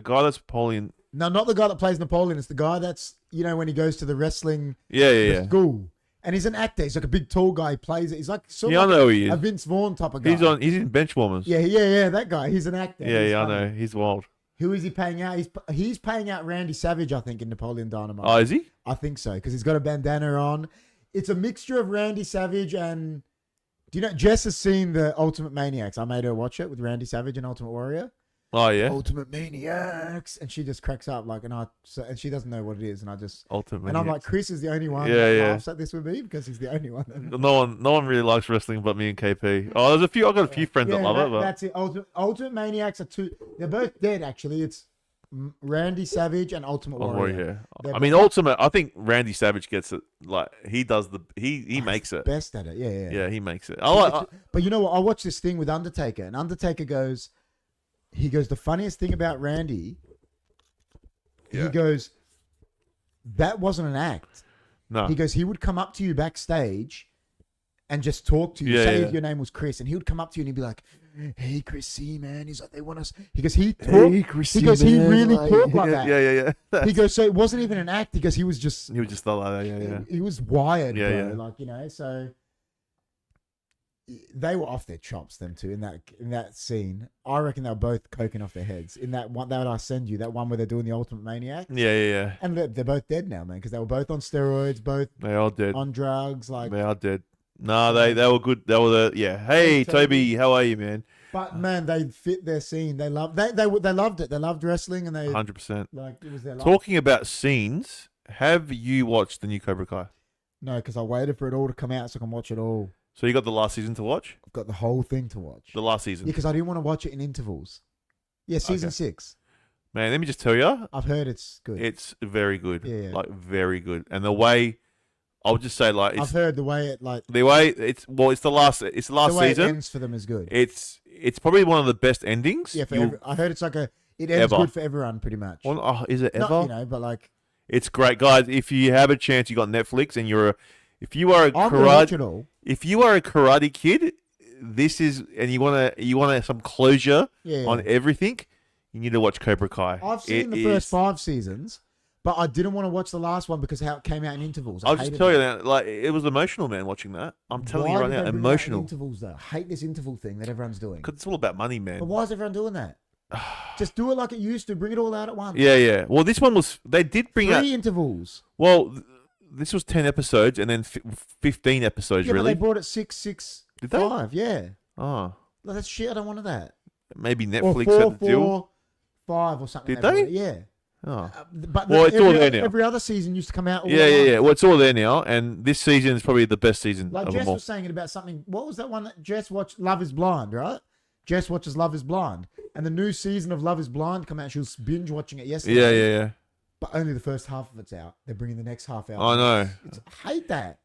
guy that's Napoleon... No, not the guy that plays Napoleon. It's the guy that's, when he goes to the wrestling school. And he's an actor. He's like a big, tall guy. He plays it. He's like I know who he is. A Vince Vaughn type of guy. He's in Benchwarmers. Yeah, that guy. He's an actor. Yeah, I know. He's wild. Who is he paying out? He's paying out Randy Savage, I think, in Napoleon Dynamite. Oh, is he? I think so, because he's got a bandana on. It's a mixture of Randy Savage and... Do you know, Jess has seen the Ultimate Maniacs. I made her watch it with Randy Savage and Ultimate Warrior. Oh, yeah? Ultimate Maniacs. And she just cracks up, and she doesn't know what it is, and I just... Ultimate Maniacs. And I'm like, Chris is the only one that laughs at this with me, because he's the only one. No one really likes wrestling but me and KP. Oh, I got a few friends that love it. But... That's it. Ultimate Maniacs are two... They're both dead, actually. It's Randy Savage and Ultimate Warrior. I mean, Ultimate, I think Randy Savage gets it. Like, he does he makes it. Best at it, yeah. Yeah, he makes it. But you know what? I watched this thing with Undertaker, and Undertaker goes, the funniest thing about Randy, he goes, that wasn't an act. No. He goes, he would come up to you backstage and just talk to you. Say your name was Chris, and he would come up to you and he'd be like, "Hey, Chris C, man." He's like, "They want us." He goes, "He talked." Hey, Chris C, he goes, "He really talked like that." Yeah. He goes, "So it wasn't even an act." He goes, "He was just." He was just like that. Yeah. He was wired, bro. Yeah. Like, so they were off their chops, them two, in that scene. I reckon they were both coking off their heads in that one that I send you, that one where they're doing the Ultimate Maniac. Yeah. And they're both dead now, man, because they were both on steroids, both they all dead on drugs. Like, they are dead. No, they were good. They were Hey, Toby, how are you, man? But man, they fit their scene. They loved it. They loved wrestling, and they 100%. Like, it was their life. Talking about scenes, have you watched the new Cobra Kai? No, because I waited for it all to come out so I can watch it all. So you got the last season to watch? I've got the whole thing to watch. The last season? Yeah, because I didn't want to watch it in intervals. Yeah, season 6. Man, let me just tell you. I've heard it's good. It's very good. Yeah. Like, very good. And the way... I'll just say, like, I've heard the way it it's the last the way season. It ends for them is good. It's probably one of the best endings. Yeah, I heard it's like It ends ever. good for everyone, pretty much. Well, is it ever? Not, you know, but like it's great, guys. If you have a chance, you got Netflix, and if you are a I'm gonna watch it all. if you are a Karate Kid, this is, and you want some closure on everything, you need to watch Cobra Kai. I've seen the first 5 seasons, but I didn't want to watch the last one because how it came out in intervals. I'll just tell you that, like, it was emotional, man, watching that. I'm telling you right now, emotional. Intervals, though. I hate this interval thing that everyone's doing. Because it's all about money, man. But why is everyone doing that? Just do it like it used to. Bring it all out at once. Yeah. Well, this one was, they did bring 3 intervals. Well, this was 10 episodes and then 15 episodes, yeah, really. But they brought it 6, Did they? 5, yeah. Oh. No, that's shit. I don't want that. Maybe Netflix or 4, had the deal. 4, 5 or something. Did they? Yeah. Oh. But well, it's all there now. Every other season used to come out. Yeah. Well, it's all there now, and this season is probably the best season like of Jess them all. was saying it about something. What was that one that Jess watched? Love is Blind, right? Jess watches Love is Blind, and the new season of Love is Blind come out. She was binge watching it yesterday. Yeah. But only the first half of it's out. They're bringing the next half out. I know. I hate that.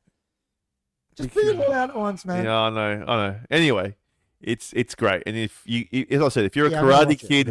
Just bring it all out at once, man. Yeah, I know. Anyway, it's great, and if you, as I said, if you're a Karate Kid,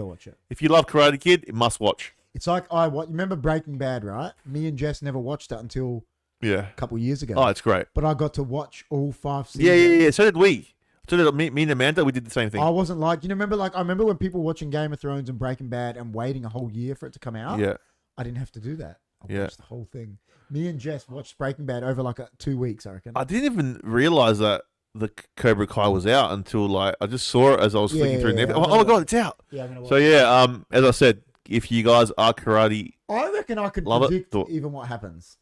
if you love Karate Kid, you must watch. It's like you remember Breaking Bad, right? Me and Jess never watched it until a couple of years ago. Oh, it's great. But I got to watch all 5 seasons. Yeah. So did we. So did me and Amanda. We did the same thing. I wasn't like, remember, like I remember when people watching Game of Thrones and Breaking Bad and waiting a whole year for it to come out. Yeah. I didn't have to do that. I watched the whole thing. Me and Jess watched Breaking Bad over like 2 weeks, I reckon. I didn't even realize that the Cobra Kai was out until like I just saw it as I was flicking through Netflix. Oh my god, it's out! Yeah, I'm gonna watch it. As I said, if you guys are karate, I reckon I could predict even what happens.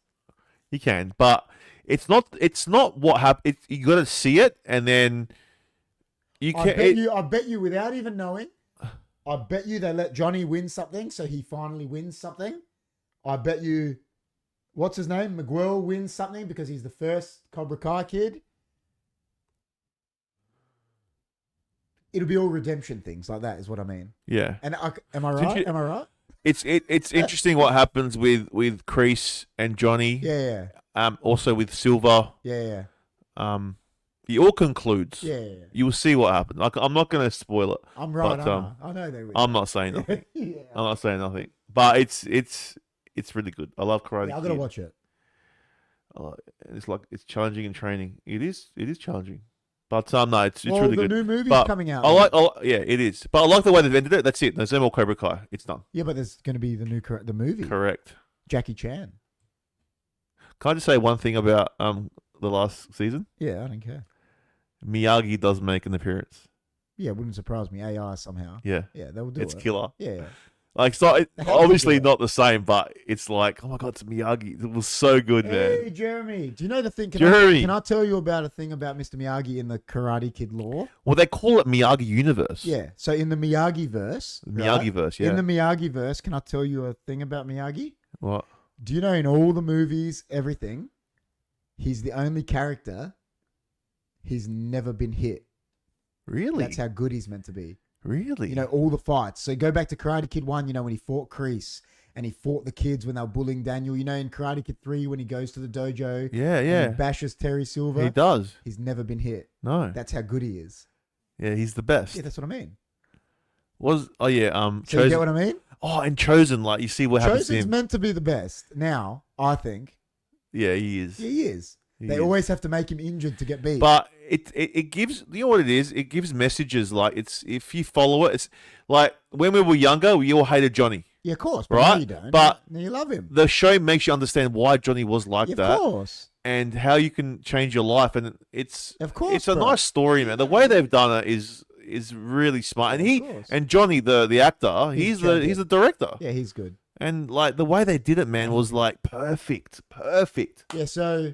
You can, but it's not what happens. You got to see it, and then you can. I bet you, without even knowing, I bet you they let Johnny win something, so he finally wins something. I bet you, what's his name? Miguel wins something because he's the first Cobra Kai kid. It'll be all redemption things like that, is what I mean. Yeah. And am I right? Am I right? It's interesting what happens with Kreese and Johnny. Yeah. Also with Silver. Yeah. It all concludes. Yeah. You will see what happens. Like, I'm not going to spoil it. I'm right. But, I know they will. I'm not saying nothing. I'm not saying nothing. But it's really good. I love Karate Kid. I'm gonna watch it. It's challenging in training. It is challenging. But no, it's really good. The new movie's coming out. It is. But I like the way they've ended it. That's it. There's no more Cobra Kai. It's done. Yeah, but there's going to be the movie. Correct. Jackie Chan. Can I just say one thing about the last season? Yeah, I don't care. Miyagi does make an appearance. Yeah, it wouldn't surprise me. AI somehow. Yeah. Yeah, they will do it. It's killer. Yeah. Like, it's not, obviously not the same, but it's like, oh my God, it's Miyagi. It was so good, man. Hey, Jeremy. Do you know the thing? Can I tell you about a thing about Mr. Miyagi in the Karate Kid lore? Well, they call it Miyagi Universe. Yeah. So in the Miyagi-verse. Miyagi-verse, yeah. In the Miyagi-verse, can I tell you a thing about Miyagi? What? Do you know in all the movies, everything, he's the only character he's never been hit. Really? That's how good he's meant to be. Really? You know, all the fights. So go back to Karate Kid 1, when he fought Kreese and he fought the kids when they were bullying Daniel. You know, in Karate Kid 3, when he goes to the dojo. Yeah. And he bashes Terry Silver. He does. He's never been hit. No. That's how good he is. Yeah, he's the best. Yeah, that's what I mean. So Chosen. You get what I mean? Oh, and Chosen, like, you see what happens to him. Chosen's meant to be the best. Now, I think. Yeah, he is. Yeah, he is. They always have to make him injured to get beat. But it gives, you know what it is? It gives messages. Like, it's, if you follow it, it's like when we were younger, we all hated Johnny. Yeah, of course. But right? Now you don't. But now you love him. The show makes you understand why Johnny was like that. Of course. And how you can change your life. And it's a bro. nice story, man. The way they've done it is really smart. And Johnny, the actor, he's the director. Yeah, he's good. And like the way they did it, man, was like perfect. Yeah, so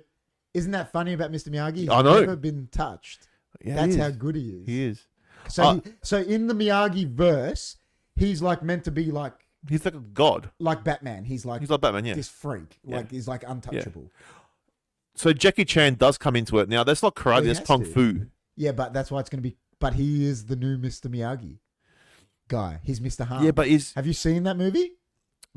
isn't that funny about Mr. Miyagi? He's I know. never been touched. Yeah, that's how good he is. He is. So in the Miyagi verse, he's like meant to be like. He's like a god. Like Batman. He's like Batman, yeah. This freak. Like he's like untouchable. Yeah. So Jackie Chan does come into it. Now that's not karate, that's kung fu. Yeah, but that's why it's gonna be. But he is the new Mr. Miyagi guy. He's Mr. Han. Yeah, but have you seen that movie?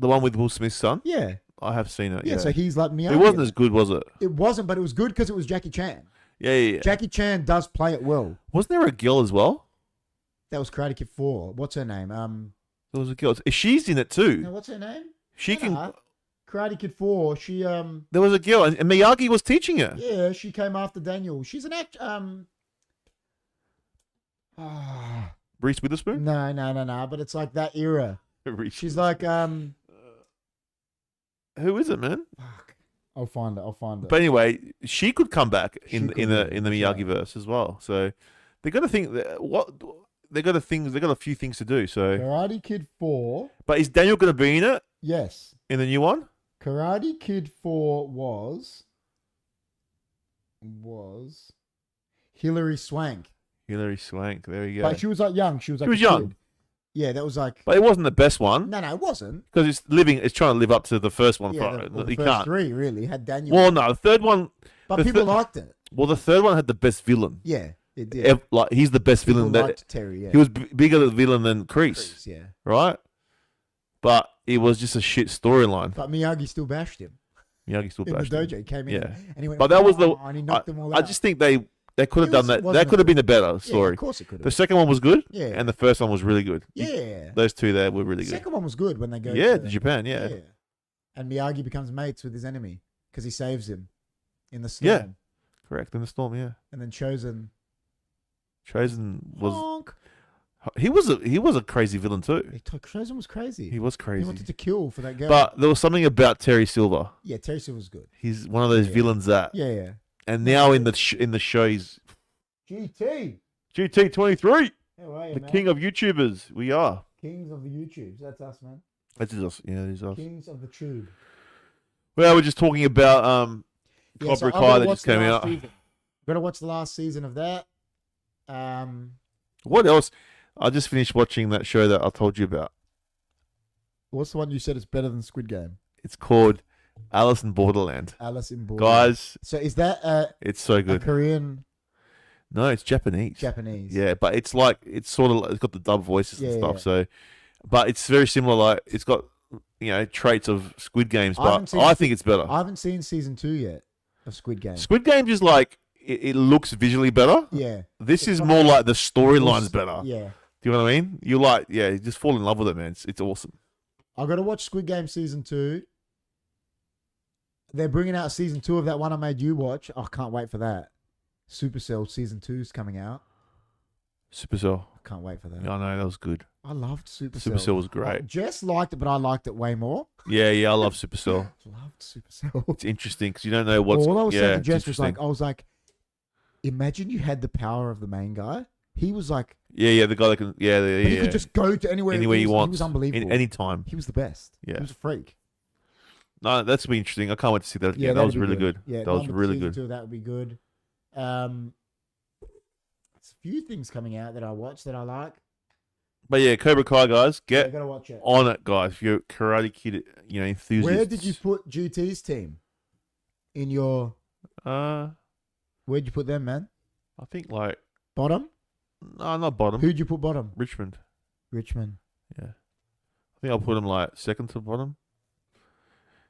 The one with Will Smith's son? Yeah. I have seen it. Yeah, so he's like Miyagi. It wasn't as good, was it? It wasn't, but it was good because it was Jackie Chan. Yeah. Jackie Chan does play it well. Wasn't there a girl as well? That was Karate Kid 4. What's her name? There was a girl. She's in it too. Now, what's her name? She can. Karate Kid 4. She There was a girl, and Miyagi was teaching her. Yeah, she came after Daniel. She's an act. Reese Witherspoon. No. But it's like that era. She's like Who is it, man? Fuck. I'll find it. But anyway, she could come back in the Miyagi verse as well. So they got to think they got a few things to do. So Karate Kid 4. But is Daniel going to be in it? Yes. In the new one? Karate Kid 4 was Hilary Swank. Hilary Swank. There you go. But she was like young. She was young. Kid. Yeah, that was like. But it wasn't the best one. No, it wasn't. Because it's trying to live up to the first one. Yeah, the first three really had Daniel. Well, no, the third one. But people liked it. Well, the third one had the best villain. Yeah, it did. Like he's the best villain. Liked Terry. Yeah. He was bigger villain than Kreese. Yeah. Right. But it was just a shit storyline. But Miyagi still bashed him. Miyagi still bashed him. In the dojo, he came in. Yeah. And he went, but that was the. And he knocked them all out. I just think they could have done that. That could have been a better story. Yeah, of course it could have. The second one was good. Yeah. And the first one was really good. Yeah. Those two there were really good. The second one was good when they go. Yeah, to Japan. Yeah. And Miyagi becomes mates with his enemy because he saves him in the storm. Yeah. Correct. In the storm. Yeah. And then Chosen was. Honk. He was a crazy villain too. Chosen was crazy. He was crazy. He wanted to kill for that girl. But there was something about Terry Silver. Yeah, Terry Silver's good. He's one of those villains that. Yeah. And now in the show he's GT 23. How are you, the man? king of YouTubers. We are kings of the YouTubes. That's us, man. That is us. Yeah, it is us. Kings of the tube. Well, we're just talking about Cobra Kai that just came out. Gotta watch the last season of that. What else? I just finished watching that show that I told you about. What's the one you said is better than Squid Game? It's called Alice in Borderland. Alice in Borderland. Guys. So is that it's so good. A Korean? No, it's Japanese. Japanese. Yeah, but it's like it's got the dub voices and stuff. Yeah. So, but it's very similar. Like it's got traits of Squid Games, but I think it's better. I haven't seen season 2 yet of Squid Game. Squid Games is like it looks visually better. Yeah. This is more like the storyline's better. Yeah. Do you know what I mean? You just fall in love with it, man. It's awesome. I got to watch Squid Game season 2. They're bringing out season 2 of that one I made you watch. I can't wait for that. Supercell season 2 is coming out. Supercell. I can't wait for that. I know, that was good. I loved Supercell. Supercell was great. Jess liked it, but I liked it way more. Yeah, I love Supercell. Loved Supercell. It's interesting because you don't know what's. All I was saying to Jess was I was like, imagine you had the power of the main guy. He was like, the guy that can, he could just go to anywhere he wants. He was unbelievable. Any time. He was the best. Yeah, he was a freak. No, that's be interesting. I can't wait to see that again. That was really good. Yeah, that was really good. That would be good. There's a few things coming out that I watch that I like. But yeah, Cobra Kai, guys, gotta watch it. On it, guys. If you're Karate Kid, enthusiast. Where did you put GT's team? In your where'd you put them, man? I think like bottom. No, not bottom. Who'd you put bottom? Richmond. Yeah. I think I'll put them like second to bottom.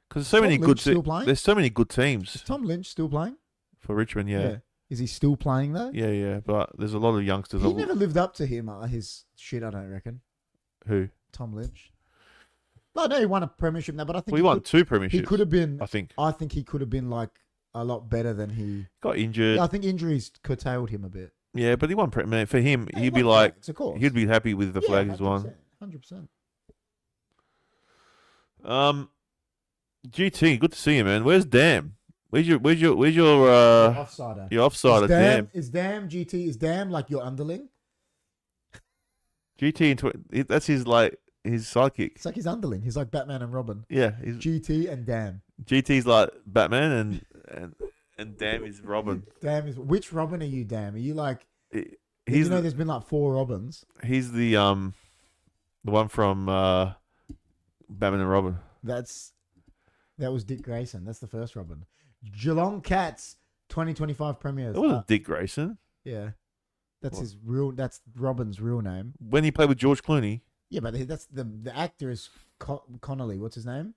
Because there's so many good teams. There's so many good teams. Is Tom Lynch still playing? For Richmond, yeah. Is he still playing though? Yeah. But there's a lot of youngsters. He never lived up to his shit, I don't reckon. Who? Tom Lynch. I know he won a premiership now, but I think he won 2 premierships. He could have been. I think he could have been like a lot better than he got injured. Yeah, I think injuries curtailed him a bit. Yeah, but he won. For him, he'd be like, he'd be happy with the flag he's won. 100%. GT, good to see you, man. Where's Dam? Where's your offsider? Your offsider, Dam. Is Dam GT? Is Dam like your underling? GT that's his sidekick. It's like his underling. He's like Batman and Robin. Yeah, GT and Dam. GT's like Batman and Dam is Robin. Dam is which Robin are you? Dam? Are you like? There's been like 4 Robins. He's the one from Batman and Robin. That was Dick Grayson. That's the first Robin. Geelong Cats 2025 premieres. That wasn't Dick Grayson. Yeah, that's That's Robin's real name. When he played with George Clooney. Yeah, but that's the actor is Connolly. What's his name?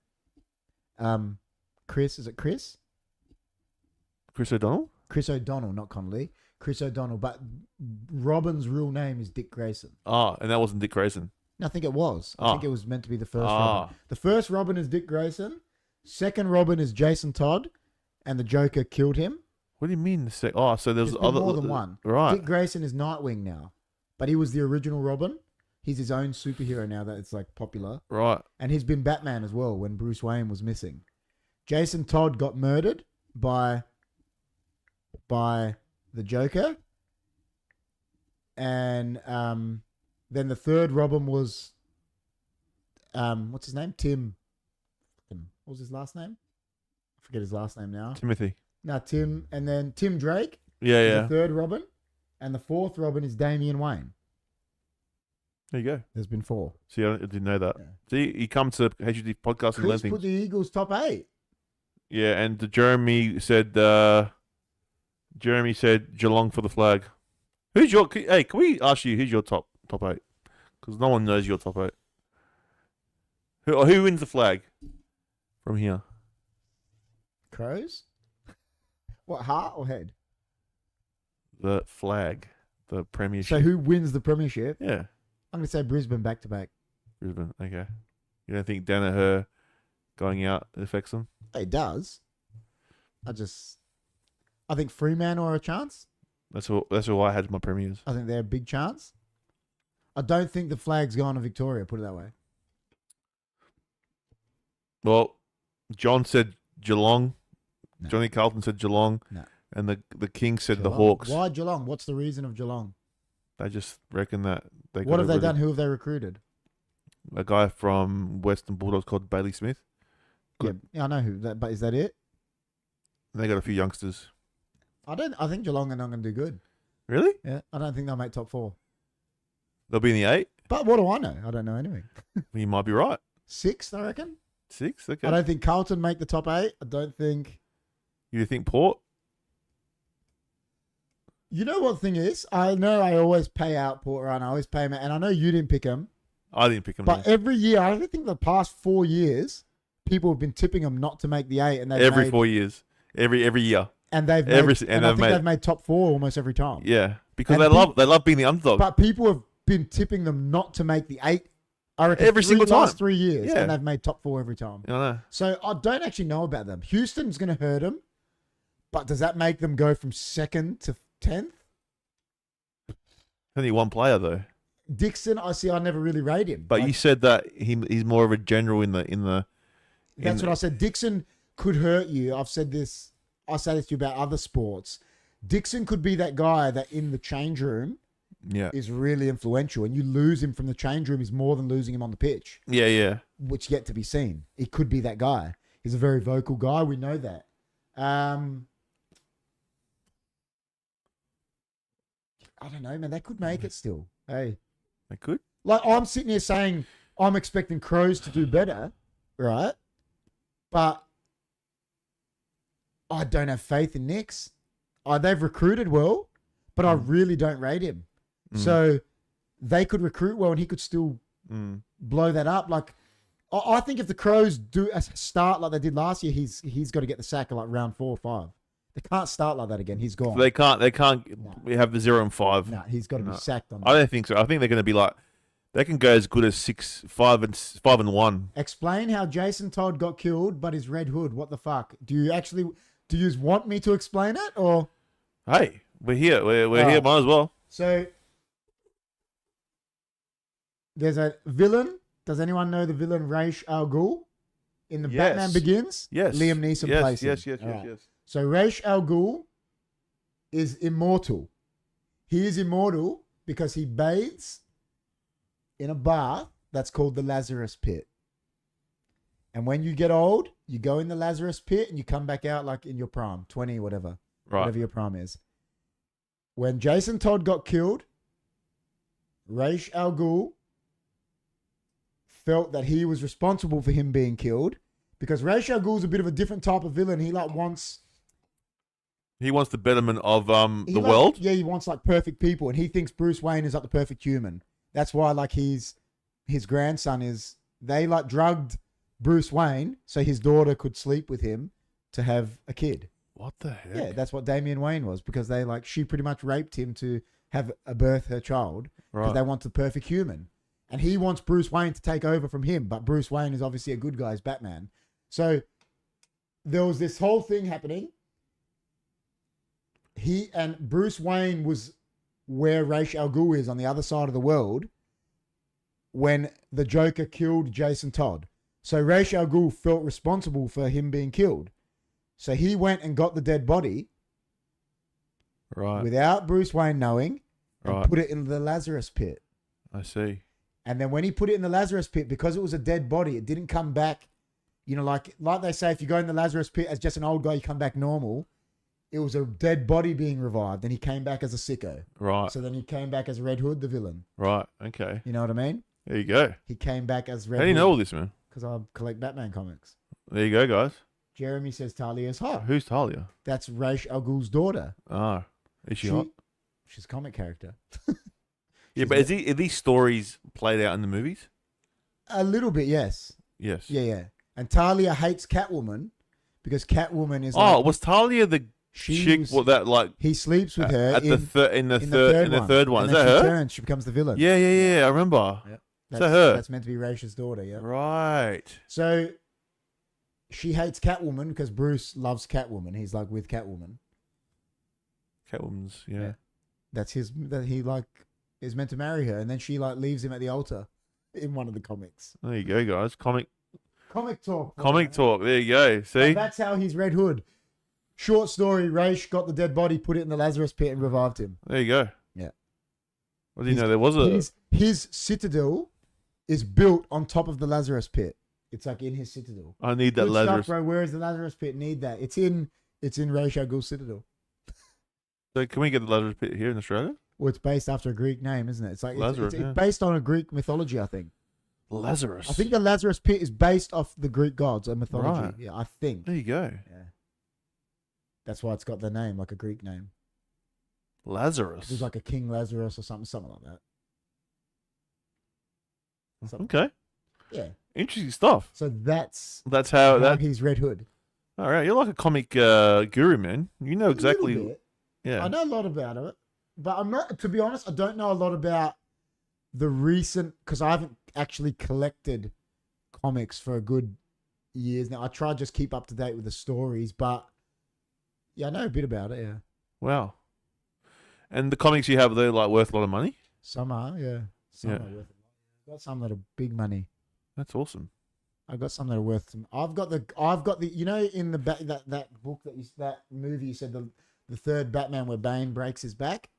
Chris. Is it Chris? Chris O'Donnell. Chris O'Donnell, not Connolly. Chris O'Donnell, but Robin's real name is Dick Grayson. Oh, and that wasn't Dick Grayson. I think it was. I think it was meant to be the first Robin. The first Robin is Dick Grayson. Second Robin is Jason Todd, and the Joker killed him. What do you mean? So there's other more than one. Right. Dick Grayson is Nightwing now, but he was the original Robin. He's his own superhero now that it's like popular. Right. And he's been Batman as well when Bruce Wayne was missing. Jason Todd got murdered by the Joker. And then the third Robin was what's his name? Tim. What was his last name? I forget his last name now. Timothy. No, Tim. And then Tim Drake. Yeah. The third Robin. And the fourth Robin is Damian Wayne. There you go. There's been 4. See, I didn't know that. Yeah. See, he comes to HFD Podcast and learns things. Put the Eagles top 8. Yeah, and Jeremy said Geelong for the flag. Hey, can we ask you who's your top 8? Because no one knows your top 8. Who wins the flag from here? Crows? What, heart or head? The flag, the premiership. So who wins the premiership? Yeah. I'm going to say Brisbane back-to-back. Brisbane, okay. You don't think Danaher going out affects them? It does. I think Fremantle are a chance. That's all I had my premiers. I think they're a big chance. I don't think the flag's gone to Victoria, put it that way. Well, John said Geelong. No. Johnny Carlton said Geelong. No. And the King said Geelong. the Hawks. Why Geelong? What's the reason of Geelong? They just reckon that they. What have they done? Who have they recruited? A guy from Western Bulldogs called Bailey Smith. Yeah, I know who. But is that it? And they got a few youngsters. I think Geelong are not going to do good. Really? Yeah, I don't think they'll make top 4. They'll be in the 8. But what do I know? I don't know anything. You might be right. 6th, I reckon. 6, okay. I don't think Carlton make the top 8. I don't think. You think Port? You know what the thing is? I know I always pay out Port Run. I always pay them, and I know you didn't pick them. I didn't pick them. But every year, I don't think the past 4 years, people have been tipping them not to make the 8, and every 4 years, every year, and they've made top 4 almost every time. Yeah, because they love being the underdog. But people have been tipping them not to make the 8. I reckon every single time. Last 3 years, and they've made top 4 every time. I know. So I don't actually know about them. Houston's going to hurt them, but does that make them go from 2nd to 10th? Only one player though. Dixon, I never really rate him. But you said that he's more of a general in the. That's what I said. Dixon could hurt you. I've said this. I say this to you about other sports. Dixon could be that guy that in the change room is really influential, and you lose him from the change room is more than losing him on the pitch. Yeah. Which yet to be seen. He could be that guy. He's a very vocal guy. We know that. I don't know, man. They could make it still. Hey. They could? Like, I'm sitting here saying I'm expecting Crows to do better, right? But I don't have faith in Nix. They've recruited well, but I really don't rate him. So they could recruit well and he could still blow that up. Like, I think if the Crows do a start like they did last year, he's got to get the sack of like round 4 or 5. They can't start like that again. He's gone. So they can't have the 0 and 5. No, he's got to be sacked on that. I don't think so. I think they're going to be like, they can go as good as 5 and 1. Explain how Jason Todd got killed, but his Red Hood. What the fuck? Do you want me to explain it or? Hey, we're here. We're here. Might as well. So there's a villain. Does anyone know the villain Ra's al Ghul in the Batman Begins? Yes. Liam Neeson plays him. Yes. So Ra's al Ghul is immortal. He is immortal because he bathes in a bath that's called the Lazarus Pit. And when you get old, you go in the Lazarus Pit and you come back out like in your prime, 20 or whatever. Right. Whatever your prime is. When Jason Todd got killed, Ra's al Ghul felt that he was responsible for him being killed because Ra's al Ghul's a bit of a different type of villain. He wants the betterment of the world. Yeah, he wants like perfect people, and he thinks Bruce Wayne is like the perfect human. That's why like his grandson is. They like drugged Bruce Wayne so his daughter could sleep with him to have a kid. What the heck? Yeah, that's what Damian Wayne was because she pretty much raped him to have birth her child because they want the perfect human. And he wants Bruce Wayne to take over from him, but Bruce Wayne is obviously a good guy, he's Batman. So there was this whole thing happening. He and Bruce Wayne was where Ra's al Ghul is on the other side of the world when the Joker killed Jason Todd. So Ra's al Ghul felt responsible for him being killed. So he went and got the dead body without Bruce Wayne knowing and put it in the Lazarus pit. I see. And then when he put it in the Lazarus pit, because it was a dead body, it didn't come back. You know, like they say, if you go in the Lazarus pit as just an old guy, you come back normal. It was a dead body being revived, and he came back as a sicko. Right. So then he came back as Red Hood, the villain. Right. Okay. You know what I mean? There you go. He came back as Red Hood. How do you know all this, man? Because I collect Batman comics. There you go, guys. Jeremy says Talia's hot. Who's Talia? That's Ra's al Ghul's daughter. Ah. Is she hot? She's a comic character. Yeah, but are these stories played out in the movies? A little bit, yes. Yes. Yeah. And Talia hates Catwoman because Catwoman is. Was Talia the chick? What that like? He sleeps with her in the third one. Is that her? She becomes the villain. Yeah. I remember. Yep. Is that her? That's meant to be Ra's daughter. Yeah. Right. So she hates Catwoman because Bruce loves Catwoman. He's like with Catwoman. Catwoman's yeah. That's that he like is meant to marry her, and then she like leaves him at the altar in one of the comics. There you go, guys. Comic talk. Comic talk. There you go. See? And that's how he's Red Hood. Short story, Ra's got the dead body, put it in the Lazarus pit and revived him. There you go. Yeah. What do you know? There was his citadel is built on top of the Lazarus pit. It's like in his citadel. I need that Good Lazarus. Stuff, bro. Where is the Lazarus pit? Need that. It's in Ra's al Ghul's citadel. So can we get the Lazarus pit here in Australia? Well, it's based after a Greek name, isn't it? It's like Lazarus, it's based on a Greek mythology, I think. Lazarus. I think the Lazarus pit is based off the Greek gods and mythology. Right. Yeah, I think. There you go. Yeah. That's why it's got the name, like a Greek name. Lazarus. It was like a King Lazarus or something like that. Okay. Yeah. Interesting stuff. So that's how he's Red Hood. All right, you're like a comic guru, man. You know exactly. A little bit. Yeah. I know a lot about it, but I'm not. To be honest, I don't know a lot about the recent because I haven't actually collected comics for a good years now. I try to just keep up to date with the stories, but yeah, I know a bit about it. Yeah. Wow. And the comics you have, they're like worth a lot of money. Some are, yeah. Some are worth. I've got some that are big money. That's awesome. I've got some that are worth some. I've got the you know in the back that book that movie you said the third Batman where Bane breaks his back.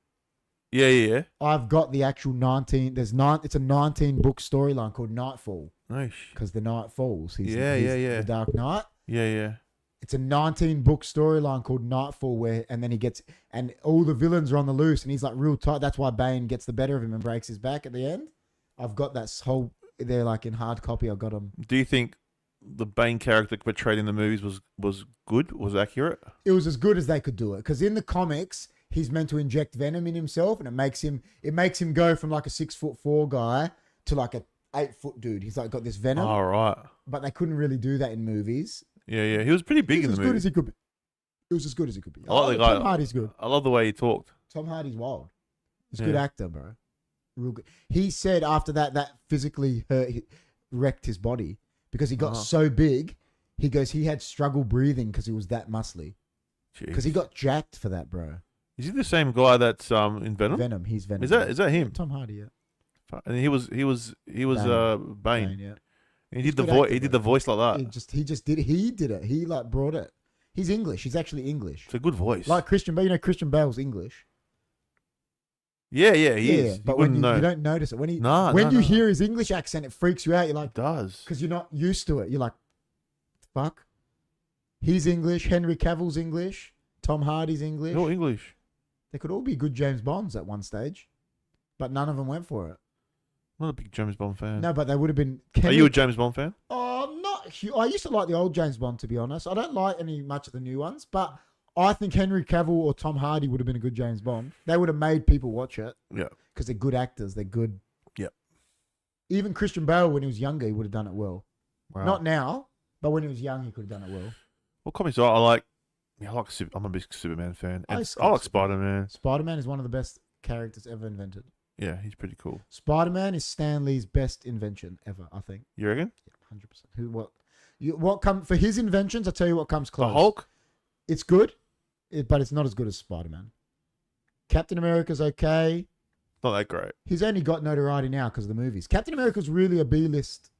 Yeah. I've got the actual 19. It's a 19 book storyline called Nightfall. Nice. Because the night falls. He's the Dark Knight. Yeah. It's a 19 book storyline called Nightfall and all the villains are on the loose and he's like real tight. That's why Bane gets the better of him and breaks his back at the end. I've got that whole. They're like in hard copy. I've got them. Do you think the Bane character portrayed in the movies was good? Was accurate? It was as good as they could do it. Because in the comics, he's meant to inject venom in himself, and it makes him go from like a 6'4" guy to like a 8-foot dude. He's like got this venom. Oh right. But they couldn't really do that in movies. Yeah. He was pretty big in the movie. As good as he could be. It was as good as he could be. I like the guy. Tom Hardy's good. I love the way he talked. Tom Hardy's wild. He's a good actor, bro. Real good. He said after that physically wrecked his body because he got so big. He goes, he had struggle breathing because he was that muscly. Because he got jacked for that, bro. Is he the same guy that's in Venom? Venom, he's Venom. Is that him? Tom Hardy, yeah. And he was Bane. Yeah. And he did the voice. He did the voice like that. He did it. He like brought it. He's English. He's actually English. It's a good voice. Like Christian Bale. You know Christian Bale's English. Yeah, he is. But when you don't notice it. When you hear his English accent, it freaks you out. You're like, it does. Because you're not used to it. You're like, fuck. He's English. Henry Cavill's English. Tom Hardy's English. They're all English. They could all be good James Bonds at one stage. But none of them went for it. I'm not a big James Bond fan. No, but they would have been... Are you a James Bond fan? Oh, I used to like the old James Bond, to be honest. I don't like much of the new ones, but... I think Henry Cavill or Tom Hardy would have been a good James Bond. They would have made people watch it. Yeah. Because they're good actors. They're good. Yeah. Even Christian Bale, when he was younger, he would have done it well. Wow. Not now, but when he was young, he could have done it well. What comics I like? I'm a big Superman fan. And I like Spider-Man. Spider-Man is one of the best characters ever invented. Yeah, he's pretty cool. Spider-Man is Stan Lee's best invention ever, I think. You reckon? Yeah, 100%. What come for his inventions? I tell you what comes close. The Hulk? It's good, but it's not as good as Spider-Man. Captain America's okay. Not that great. He's only got notoriety now because of the movies. Captain America's really a B-list.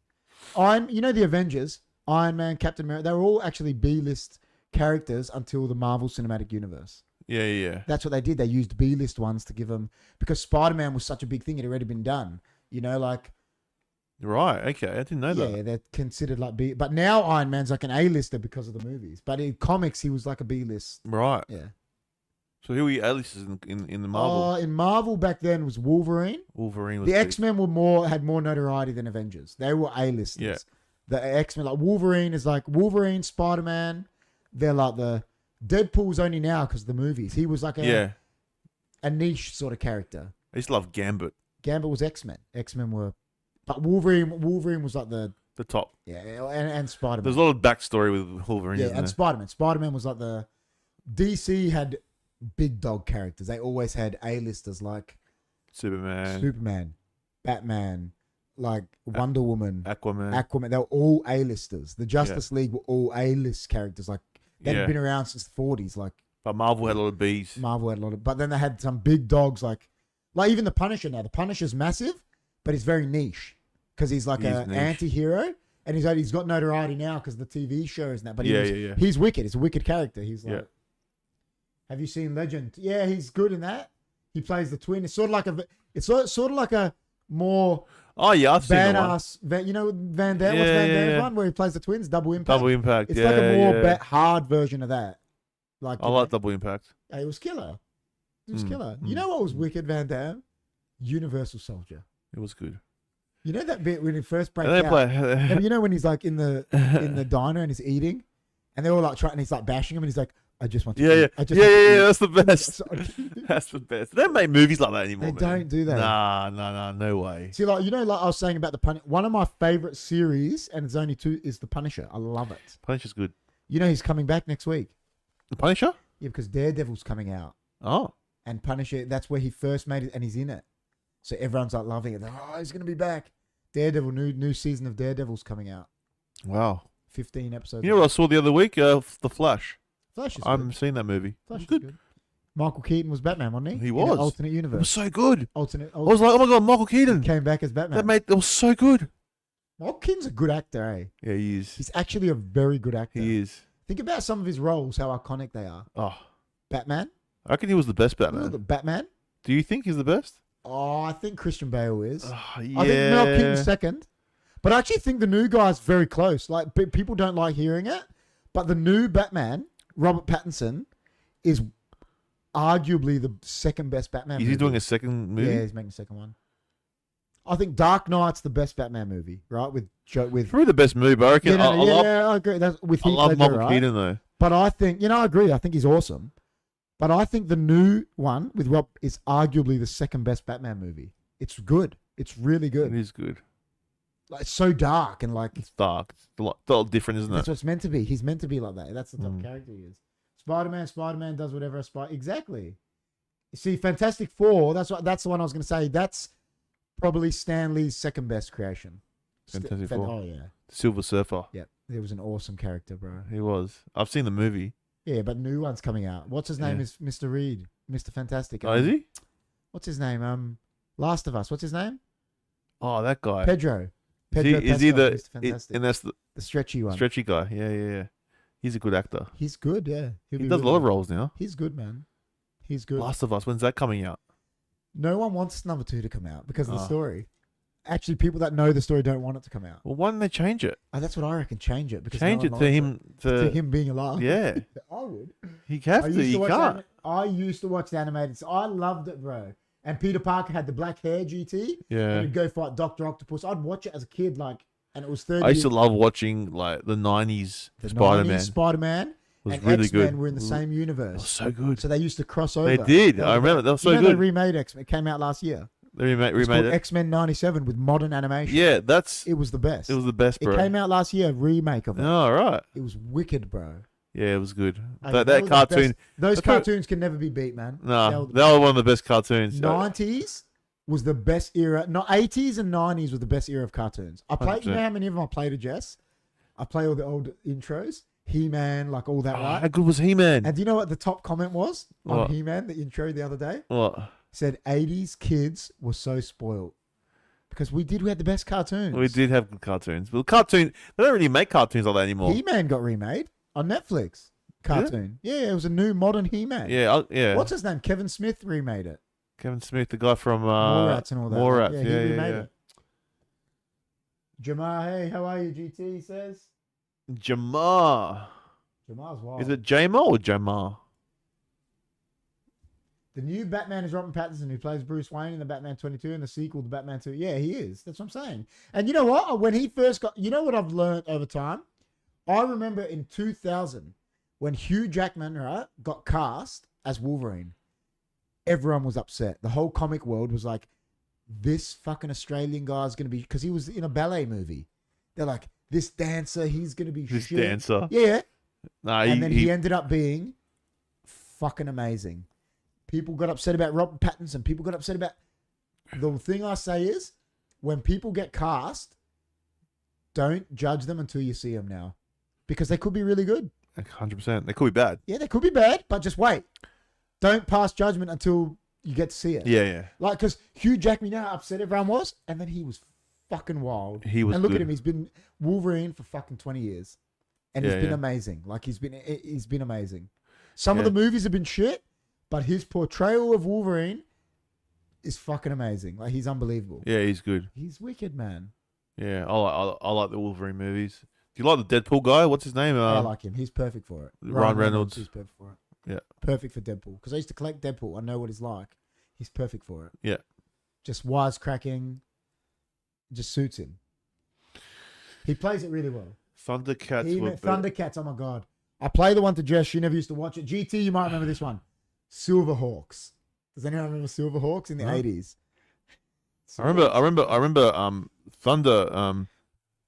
The Avengers, Iron Man, Captain America, they were all actually B-list characters until the Marvel Cinematic Universe. Yeah. That's what they did. They used B-list ones to give them, because Spider-Man was such a big thing. It had already been done. Right, okay. I didn't know that. Yeah, they're considered like B. But now Iron Man's like an A-lister because of the movies. But in comics, he was like a B-list. Right. Yeah. So who were your A-listers in the Marvel? In Marvel back then was Wolverine. Wolverine was the big. X-Men had more notoriety than Avengers. They were A-listers. Yeah. The X-Men, like Wolverine is like Wolverine, Spider-Man. They're like the Deadpool's only now because of the movies. He was like a niche sort of character. I used to love Gambit. Gambit was X-Men. X-Men were, but Wolverine was like the top. Yeah, and Spider-Man. There's a lot of backstory with Wolverine. Yeah, isn't and there? Spider-Man. Spider-Man was like the DC had big dog characters. They always had A-listers like Superman, Batman, like Wonder Woman, Aquaman. They were all A-listers. The Justice League were all A-list characters. Like they'd been around since the 40s. Like, but Marvel had a lot of Bs. But then they had some big dogs like even the Punisher now. The Punisher's massive, but he's very niche because he's like an anti-hero. And he's got notoriety now because the TV shows now. But he's wicked. He's a wicked character. He's like, have you seen Legend? Yeah, he's good in that. He plays the twin. It's sort of like a more I've seen badass. Van Damme. What's Van Damme's one where he plays the twins? Double Impact. It's like a more hard version of that. Like I like Double Impact. Yeah, it was killer. You know what was wicked, Van Damme? Universal Soldier. It was good. You know that bit when he first breaks out? You know when he's like in the diner and he's eating, and they're all like trying, and he's like bashing him, and he's like, "I just want to eat. That's the best. That's the best. They don't make movies like that anymore. They don't do that. Nah, no way. See, like I was saying about the Punisher. One of my favorite series, and it's only two, is the Punisher. I love it. Punisher's good. You know he's coming back next week. The Punisher? Yeah, because Daredevil's coming out. Oh. And Punisher, that's where he first made it, and he's in it. So everyone's like loving it. Oh, he's gonna be back. Daredevil, new season of Daredevil's coming out. Wow. 15 episodes. You know what I saw the other week? The Flash. Flash is I haven't seen that movie. Flash is good. Michael Keaton was Batman, wasn't he? He was. In an alternate universe. It was so good. I was like, oh my God, Michael Keaton. Came back as Batman. That was so good. Michael Keaton's a good actor, eh? Yeah, he is. He's actually a very good actor. He is. Think about some of his roles, how iconic they are. Oh. Batman. I reckon he was the best Batman. Batman. Do you think he's the best? Oh, I think Christian Bale is. Yeah. I think Mel Keaton's second. But I actually think the new guy's very close. Like, people don't like hearing it. But the new Batman, Robert Pattinson, is arguably the second best Batman movie. Is he doing a second movie? Yeah, he's making a second one. I think Dark Knight's the best Batman movie, right? With probably the best movie, but I reckon. I agree. That's with Heath Ledger, Michael Keaton though. But I think, I agree. I think he's awesome. But I think the new one with Rob is arguably the second best Batman movie. It's good. It's really good. It is good. Like, it's so dark and like it's dark. It's a lot different, isn't it? That's what it's meant to be. He's meant to be like that. That's the type of character he is. Spider-Man does whatever exactly. You see, Fantastic Four. That's the one I was going to say. That's probably Stan Lee's second best creation. Fantastic Four. Oh yeah. Silver Surfer. Yeah, he was an awesome character, bro. He was. I've seen the movie. Yeah, but new one's coming out. What's his name? Is Mr. Reed, Mr. Fantastic. Oh, is he? What's his name? Last of Us. What's his name? Oh, that guy. Pedro. Is he the? Mr. Fantastic. And that's the stretchy one. Stretchy guy. Yeah. He's a good actor. He's good. Yeah. He does a lot of roles now. He's good, man. He's good. Last of Us. When's that coming out? No one wants number 2 to come out because of the story. Actually, people that know the story don't want it to come out. Well, why don't they change it? Oh, that's what I reckon. Change it because change it to him to him being alive. Yeah, I would. He have to. He can't. I used to watch the animated. So I loved it, bro. And Peter Parker had the black hair, GT. Yeah. And he'd go fight Dr. Octopus. I'd watch it as a kid, and it was 30. I used to love watching like the 90s Spider-Man. Spider-Man. Was and really X-Men good. were in the same universe. That was so good. So they used to cross over. They did. I remember. That was so good. They remade X-Men. It came out last year. They remade it. X-Men 97 with modern animation. Yeah, it was the best. It was the best, bro. It came out last year, remake of it. Oh, right. It was wicked, bro. Yeah, it was good. Okay, that cartoon. Those cartoons can never be beat, man. No, they were one of the best cartoons. 90s, was the best era. No, 80s and 90s was the best era of cartoons. I played, you know how many of them I played to Jess? I play all the old intros. He-Man, like all that, right? How good was He-Man? And do you know what the top comment was on What? He-Man, the intro the other day? What? It said 80s kids were so spoiled. Because we had the best cartoons. We did have good cartoons. Well, they don't really make cartoons like that anymore. He-Man got remade on Netflix. Cartoon. Yeah, it was a new modern He-Man. Yeah, yeah. What's his name? Kevin Smith remade it. Kevin Smith, the guy from Mallrats and all that. Mallrats. Yeah, he remade it. Jamar, hey, how are you, GT, he says. Jamar. Jamar's wild. Is it Jamar or Jamar? The new Batman is Robert Pattinson, who plays Bruce Wayne in the Batman 22 and the sequel to Batman 2. Yeah, he is. That's what I'm saying. And you know what? When he first got... You know what I've learned over time? I remember in 2000, when Hugh Jackman, right, got cast as Wolverine, everyone was upset. The whole comic world was like, this fucking Australian guy's going to be... Because he was in a ballet movie. They're like, this dancer, he's going to be This shit. dancer. Yeah. Nah, And then he ended up being fucking amazing. People got upset about Robert Pattinson. People got upset about... The thing I say is, when people get cast, don't judge them until you see them now. Because they could be really good. 100%. They could be bad. Yeah, they could be bad, but just wait. Don't pass judgment until you get to see it. Yeah, yeah. Like, because Hugh Jackman, you know how upset everyone was? And then he was fucking wild. He was And look good. at him. He's been Wolverine for fucking 20 years. And he's been amazing. Like, he's been amazing. Some of the movies have been shit, but his portrayal of Wolverine is fucking amazing. Like, he's unbelievable. Yeah, he's good. He's wicked, man. Yeah, I like the Wolverine movies. Do you like the Deadpool guy? What's his name? I like him. He's perfect for it. Ryan Reynolds. He's perfect for it. Yeah. Perfect for Deadpool. Because I used to collect Deadpool. I know what he's like. He's perfect for it. Yeah. Just wisecracking. Just suits him. He plays it really well. Thundercats. Thundercats, oh my God. I play the one to Jess. She never used to watch it. GT, you might remember this one. Silverhawks. Does anyone remember Silverhawks in the 80s? I remember Thunder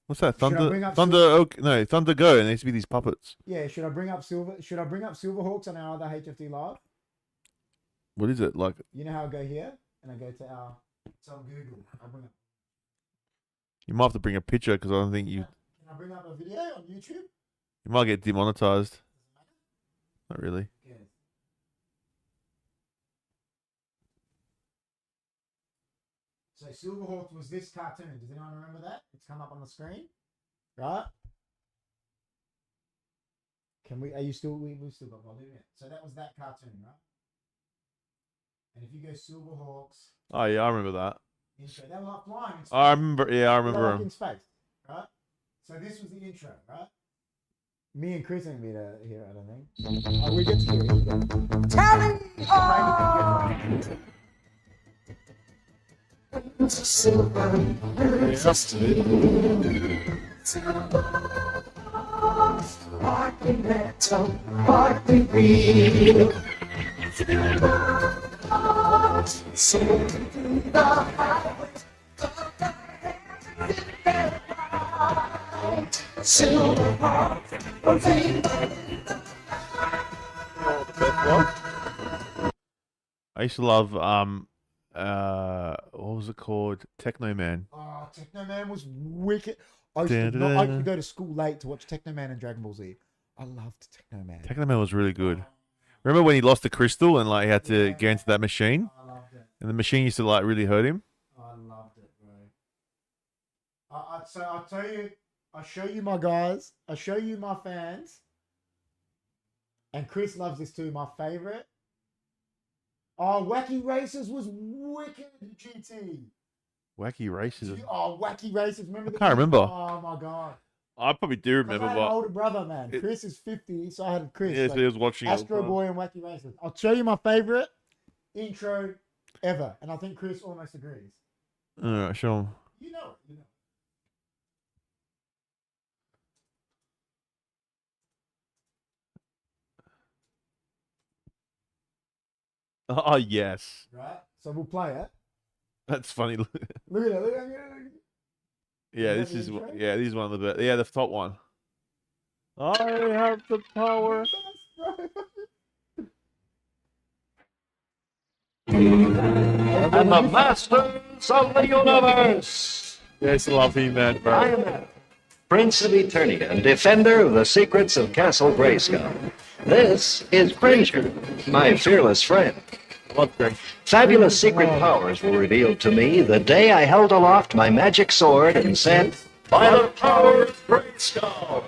what's that? Thunder Go, and there used to be these puppets. Yeah, should I bring up Silverhawks on our other HFD live? What is it? Like, you know how I go here and I go to our... It's on Google. I'll bring up... you might have to bring a picture because I don't think you... Can I bring up a video on YouTube? You might get demonetized. Not really. Yeah. So Silverhawks was this cartoon. Does anyone remember that? It's come up on the screen, right? Can we? Are you still? We've still got volume. Yeah. So that was that cartoon, right? And if you go Silverhawks, Oh yeah, I remember that. intro, they were like flying in space. I remember. Yeah, I They were remember like in him. space, right? So this was the intro, right? Me and Chris ain't gonna be here, I don't think. Oh, we get to hear it. Tally I used to love what was it called? Techno Man. Oh, Techno Man was wicked. I could go to school late to watch Techno Man and Dragon Ball Z. I loved Techno Man. Techno Man was really good. Remember when he lost the crystal and like he had to get into that machine? I loved it. And the machine used to like really hurt him? I loved it, bro. So I'll tell you, I'll show you my guys. I'll show you my fans. And Chris loves this too. My favorite. Oh, Wacky Races was wicked, GT. Wacky Races. Oh, Wacky Races. Remember? I can't remember. Oh my God. I probably do remember, I had an but older brother, man. Chris is 50, so I had Chris. yeah, so he was watching Astro Boy and Wacky Races. I'll show you my favorite intro ever, and I think Chris almost agrees. All right, show him. You know it. You know. Oh yes, Right. So we'll play it. that's funny. Look at it. Look at it. Yeah, Is this that is the intro? yeah, this is one of the best. Yeah, the top one. I have the power. and the masters of the universe. Yes, love him, man, bro. I am Adam, Prince of Eternia and defender of the secrets of Castle Grayskull. This is Cringer, my fearless friend. What great. Fabulous secret powers were revealed to me the day I held aloft my magic sword and said, "By the power of Grayskull,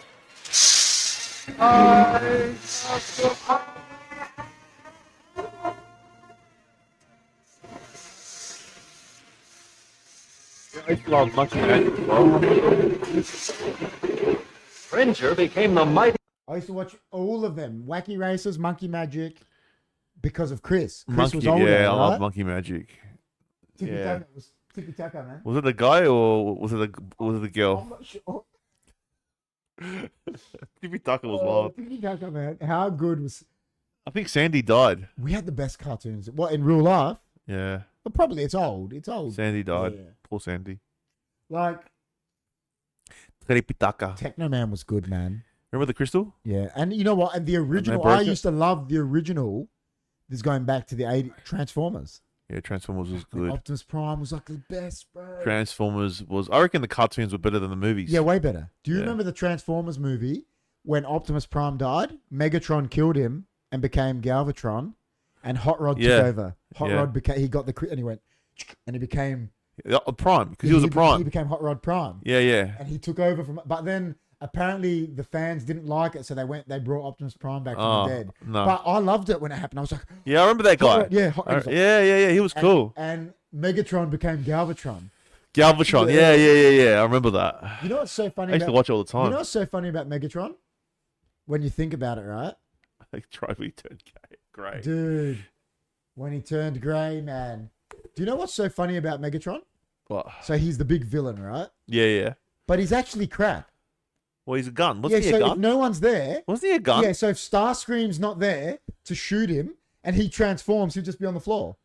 I love Monkey Magic, bro. Cringer became the mighty." I used to watch all of them. Wacky Races, Monkey Magic, because of Chris. Chris Monkey, was older, yeah, I right? love Monkey Magic. Tiki yeah. Taka was Tiki Taka, man. Was it the guy or was it the girl? I'm not sure. Tippy Tucker was Oh, wild. Tiki Taka, man. How good was... I think Sandy died. We had the best cartoons. What, in real life? Yeah, But probably it's old. It's old. Sandy died. Yeah. Poor Sandy. Like, Tippy Tucker. Techno Man was good, man. Remember the crystal? Yeah. And you know what? And the original, broke I it? used to love the original. This is going back to the 80 Transformers. Yeah, Transformers was The good. Optimus Prime was like the best, bro. Transformers was. I reckon the cartoons were better than the movies. Yeah, way better. Do you Yeah. remember the Transformers movie when Optimus Prime died? Megatron killed him and became Galvatron, and Hot Rod Yeah. took over. Hot Yeah. Rod became, he got the and he went, and he became Prime because he was a He Prime. became Hot Rod Prime, Yeah, yeah. and he took over from. But then apparently the fans didn't like it, so they brought Optimus Prime back from Oh, the dead. no. But I loved it when it happened. I was like, Yeah, I remember that guy. Hot Rod, Yeah. He was cool. And Megatron became Galvatron. Galvatron. Yeah. Yeah. I remember that. You know what's so funny? I used to about, watch it all the You time. know what's so funny about Megatron? When you think about it, right? Like Trophy turned great. Dude, when he turned grey, man. Do you know what's so funny about Megatron? What? So he's the big villain, right? Yeah. But he's actually crap. Well, he's a gun. Wasn't he so a if gun? no one's there, Wasn't he a gun? yeah. So if Starscream's not there to shoot him, and he transforms, he'll just be on the floor.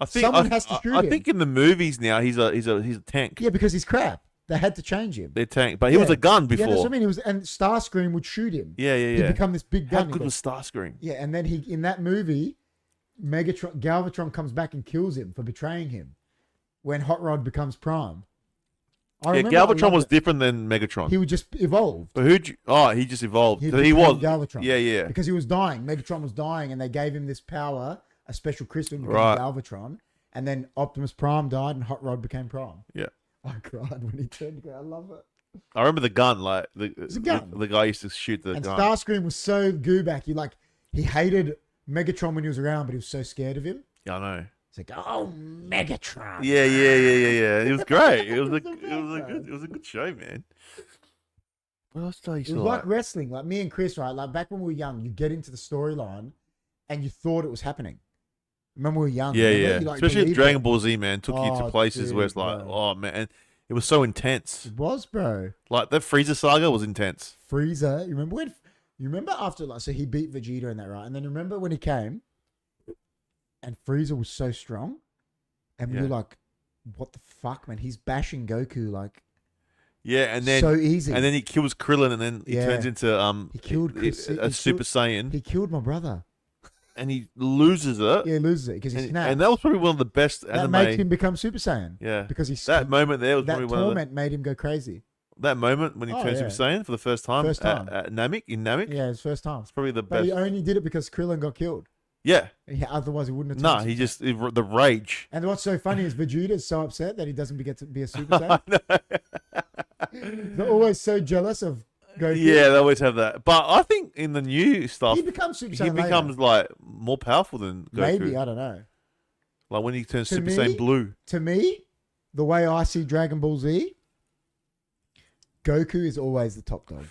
I think someone has to shoot I him. think in the movies now he's a tank. Yeah, because he's crap. They had to change him. They're tank, but he was a gun before. Yeah, that's what I mean. He was, and Starscream would shoot him. Yeah. He'd become this big gun. How good was Starscream? Yeah, and then he in that movie, Galvatron comes back and kills him for betraying him when Hot Rod becomes Prime. Galvatron was different than Megatron. He would just evolve. But he just evolved. He So became was Galvatron. Yeah. Because he was dying. Megatron was dying, and they gave him this power, a special crystal, to become Right. Galvatron. And then Optimus Prime died, and Hot Rod became Prime. Yeah. I cried when he turned grey. I love it. I remember the gun. Like a gun. the guy used to shoot the And gun. Starscream was so gooback. He hated Megatron when he was around, but he was so scared of him. Yeah, I know. It's like, oh, Megatron. Yeah. It was great. It was a good show, man. What else did I used It to was like? like wrestling. Like me and Chris, right? Like back when we were young, you get into the storyline, and you thought it was happening. Remember we were young. Yeah. remember? You, like, Especially believed Dragon it. Ball Z, man, took you to Oh, places where it's dude, like, bro. oh man, and it was so intense. It was, bro. Like that Frieza saga was intense. Frieza. You remember when? You remember after so he beat Vegeta in that, right? And then remember when he came, and Frieza was so strong, and we were like, "What the fuck, man? He's bashing Goku like Yeah, and then so easy." and then he kills Krillin, and then he Yeah. turns into He killed Chris- he Super Saiyan, he killed my brother. and he loses it. Yeah, he loses it because he snapped. And that was probably one of the best that anime. makes him become Super Saiyan. Yeah, because he that moment there was that probably one of the, torment made him go crazy. that moment when he Oh, turned yeah. Super Saiyan for the first time. First time. At Namek in Namek. Yeah, his first time. It's probably the But best. he only did it because Krillin got killed. Yeah, Otherwise, he wouldn't have. no, turned he Super just the rage. And what's so funny is Vegeta's so upset that he doesn't get to be a Super Saiyan. They're always so jealous of Goku. Yeah, they always have that. But I think in the new stuff, He becomes Super he Saiyan later. becomes like more powerful than Goku. Maybe, I don't know. Like when he turns To Super me- Saiyan Blue. To me, the way I see Dragon Ball Z, Goku is always the top dog.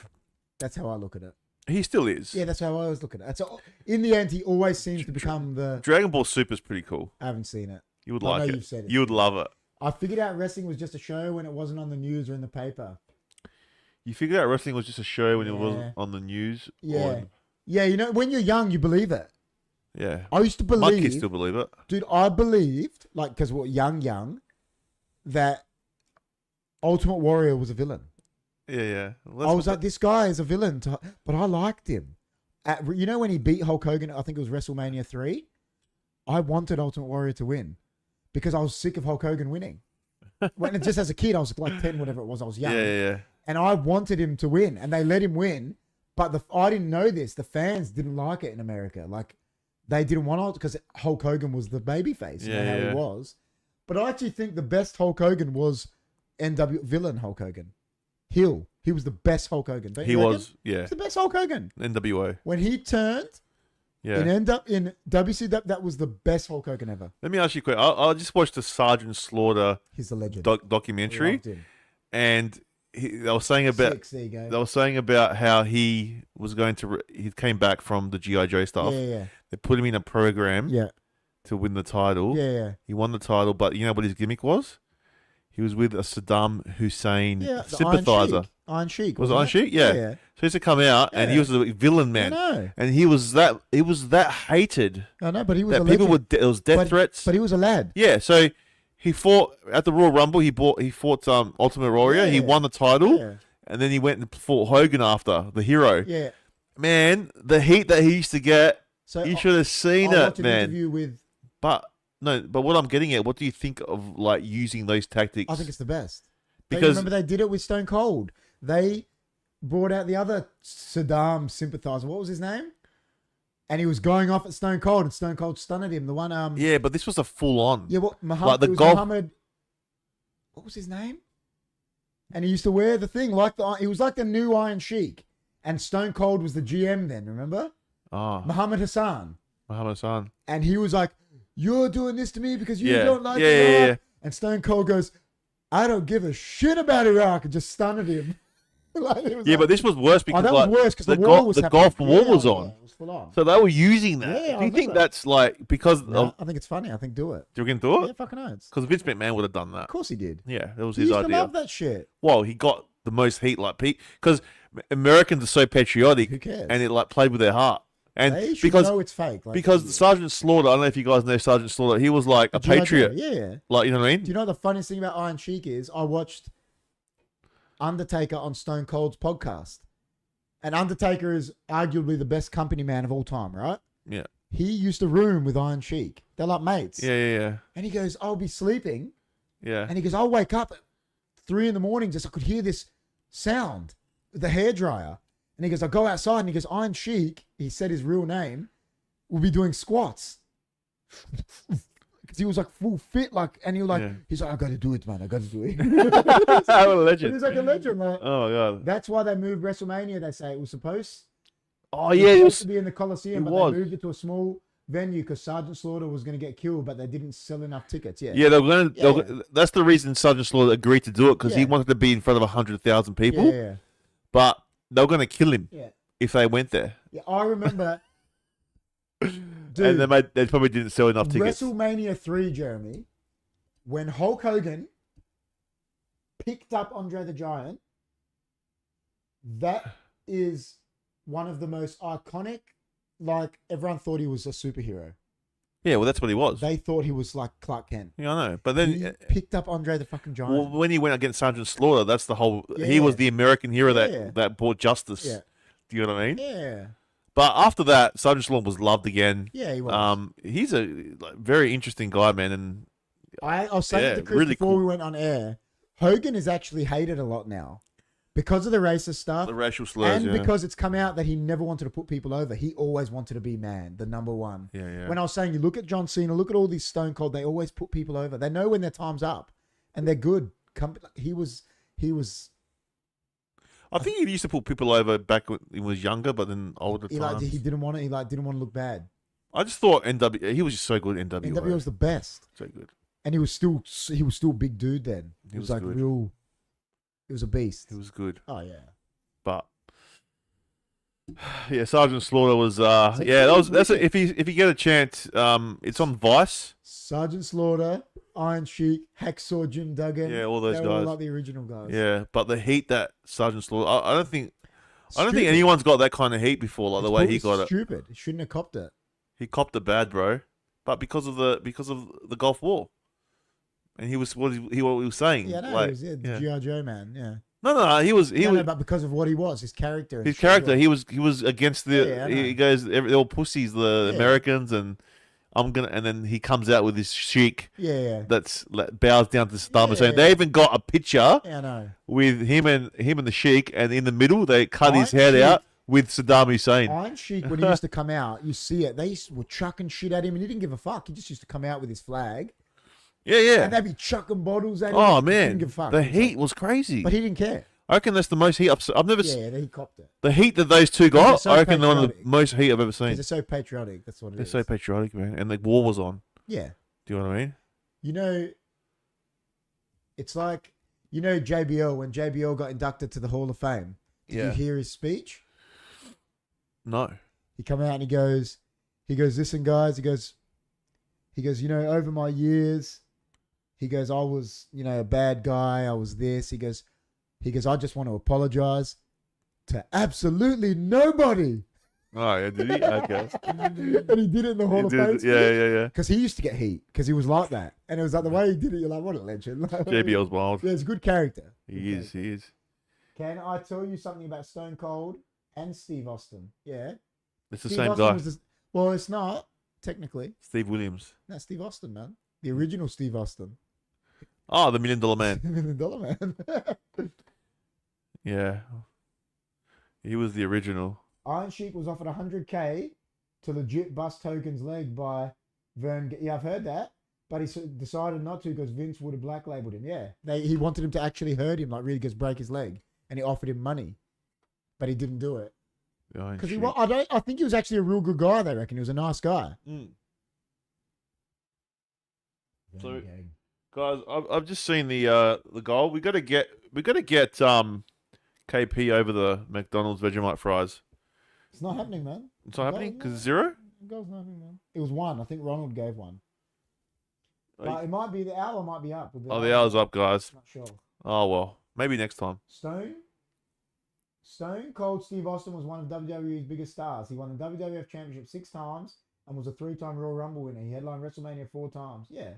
That's how I look at it. He still is. Yeah, that's how I always look at it. So in the end, he always seems to become the... Dragon Ball Super's pretty cool. I haven't seen it. You would I know like it. you've said it. You would love it. I figured out wrestling was just a show when it wasn't on the news or in the paper. You figured out wrestling was just a show when it Yeah. wasn't on the news. Yeah. Or, Yeah, you know, when you're young, you believe it. yeah. I used to My believe... kids still believe it. Dude, I believed, like, because what young, that Ultimate Warrior was a villain. Yeah. I was like, this guy is a villain, but I liked him. You know when he beat Hulk Hogan, I think it was WrestleMania 3? I wanted Ultimate Warrior to win because I was sick of Hulk Hogan winning. When just as a kid, I was like 10, whatever it was. I was young. Yeah. And I wanted him to win, and they let him win. But I didn't know this. The fans didn't like it in America. Like, they didn't want it because Hulk Hogan was the babyface. You know how he was. But I actually think the best Hulk Hogan was villain Hulk Hogan. Hill. He was the best Hulk Hogan. He was, yeah. He was the best Hulk Hogan. NWA. When he turned and end up in WCW, that was the best Hulk Hogan ever. Let me ask you a question. I just watched the Sergeant Slaughter He's a legend. Documentary. And they were saying about how he was going to he came back from the G.I. Joe stuff. Yeah. They put him in a program to win the title. Yeah. He won the title, but you know what his gimmick was? He was with a Saddam Hussein sympathizer. Iron Sheik. Was it Iron Sheik? Yeah. So he used to come out and he was a villain man. I know. And he was that hated. I know, but he was that people would it was death threats. But he was a lad. Yeah, so he fought at the Royal Rumble. He fought Ultimate Warrior. He won the title, and then he went and fought Hogan after the hero. Yeah, man, the heat that he used to get. So you should have seen I it, man. Interview with, but what I'm getting at, what do you think of like using those tactics? I think it's the best. Because remember they did it with Stone Cold. They brought out the other Saddam sympathizer. What was his name? And he was going off at Stone Cold, and Stone Cold stunned him. The one, yeah, but this was a full on. Yeah, Muhammad. Muhammad. What was his name? And he used to wear the thing he was like the new Iron Sheik, and Stone Cold was the GM then. Remember? Muhammad Hassan. And he was like, "You're doing this to me because you don't like Iraq." Yeah. And Stone Cold goes, "I don't give a shit about Iraq," and just stunned him. But this was worse because that was worse because the Gulf War was on. It was full on. So they were using that. Yeah, do you think that's like because? No, I think it's funny. I think do it. Do you can do it? Yeah, fucking knows. Because Vince McMahon would have done that. Of course he did. Yeah, that was he his used idea. To love that shit. Well, he got the most heat, like Pete, because Americans are so patriotic. Who cares? And it like played with their heart. And they should know it's fake. Like, because Sergeant Slaughter, I don't know if you guys know Sergeant Slaughter, he was like a patriot. Yeah. Like, you know what I mean? Do you know the funniest thing about Iron Sheik is I watched Undertaker on Stone Cold's podcast. And Undertaker is arguably the best company man of all time, right? Yeah. He used to room with Iron Sheik. They're like mates. Yeah. And he goes, "I'll be sleeping." Yeah. And he goes, "I'll wake up at 3 a.m, just I could hear this sound, the hairdryer." And he goes, "I'll go outside." And he goes, "Iron Sheik," he said his real name, "will be doing squats." Because he was like full fit, and he was like, he's like, "I got to do it, man. I got to do it." What a legend. He's like a legend, like. Oh my god. That's why they moved WrestleMania. They say it was supposed. Oh yeah, it was supposed to be in the Coliseum, but was. They moved it to a small venue because Sergeant Slaughter was going to get killed, but they didn't sell enough tickets. Yeah. Yeah, they were going to. That's the reason Sergeant Slaughter agreed to do it because he wanted to be in front of 100,000 people. Yeah. But they were going to kill him. Yeah. If they went there. Yeah, I remember. Dude, and they probably didn't sell enough tickets. WrestleMania 3, Jeremy, when Hulk Hogan picked up Andre the Giant, that is one of the most iconic, like, everyone thought he was a superhero. Yeah, well, that's what he was. They thought he was like Clark Kent. Yeah, I know. But then he picked up Andre the fucking Giant. Well, when he went against Sergeant Slaughter, that's the whole. He was the American hero that brought justice. Yeah. Do you know what I mean? Yeah. But after that, Sergeant Slaughter was loved again. Yeah, he was. He's a very interesting guy, man. And I was saying to Chris really before we went on air, Hogan is actually hated a lot now because of the racist stuff, the racial slurs, and because it's come out that he never wanted to put people over. He always wanted to be man, the number one. Yeah. When I was saying, you look at John Cena, look at all these Stone Cold, they always put people over. They know when their time's up, and they're good. He was. I think he used to put people over back when he was younger, but then older times. He didn't want to. He didn't want to look bad. I just thought he was just so good. NWA was the best. So good. And he was still a big dude then. He was like good. Real. He was a beast. He was good. Oh yeah. But yeah, Sergeant Slaughter was if you get a chance, it's on Vice. Sergeant Slaughter, Iron Sheik, Hacksaw Jim Duggan. Yeah, all those guys. All like the original guys. Yeah, but the heat that Sergeant Slaughter, I don't think anyone's got that kind of heat before, like the way he got it. Stupid. He shouldn't have copped it. He copped it bad, bro. But because of the Gulf War, and he was what he was saying. Yeah, no, he was the G.I. Joe man. Yeah. No, he was. But because of what he was, his character. His character, he was against the. He goes, they're all pussies, the Americans, and and then he comes out with his sheik. Yeah. That's bows down to Saddam Hussein. Yeah. They even got a picture Yeah, I know. with him and the sheik, and in the middle they cut his head Sheik. out with Saddam Hussein. Iron Sheik, when he used to come out, you see it. They were chucking shit at him, and he didn't give a fuck. He just used to come out with his flag. Yeah. And they'd be chucking bottles at him. Oh He man, didn't give a fuck. the heat was crazy. But he didn't care. I reckon that's the most heat I've never. Yeah, he copped it. The heat that those two Because they're got, so I reckon they're one of the patriotic. most heat I've ever seen. Because they're so patriotic. That's what it They're is. so patriotic, man, and the war was on. Yeah. Do you know what I mean? You know, it's like, JBL, when JBL got inducted to the Hall of Fame. Did you hear his speech? No. He come out and he goes, listen, guys, he goes, over my years, he goes, I was, a bad guy. I was this. He goes, I just want to apologize to absolutely nobody. Oh, yeah, did he? Okay. And he did it in the Hall of Fame. Yeah. Because he used to get heat because he was like that. And it was like the way he did it, you're like, what a legend. JBL's wild. Yeah, it's a good character. He is. Can I tell you something about Stone Cold and Steve Austin? Yeah. It's the Steve same Austin guy. was well, it's not, technically. Steve Williams. That's Steve Austin, man. The original Steve Austin. Oh, the $1 Million Man. $1 million man. Yeah. He was the original. Iron Sheik was offered $100K to legit bust Token's leg by Vern. Yeah, I've heard that. But he decided not to because Vince would have black labeled him. Yeah. He wanted him to actually hurt him, like really just break his leg. And he offered him money. But he didn't do it. Because I think he was actually a real good guy, they reckon. He was a nice guy. So, guys, I've just seen the goal. We got to get KP over the McDonald's Vegemite fries. It's not happening, man. It's not happening because it's 0. The goal's not happening, man. It was 1. I think Ronald gave 1. But it might be the hour might be up. The hour's up, guys. Not sure. Oh well, maybe next time. Stone Cold Steve Austin was one of WWE's biggest stars. He won the WWF Championship 6 times and was a 3-time Royal Rumble winner. He headlined WrestleMania 4 times. Yeah.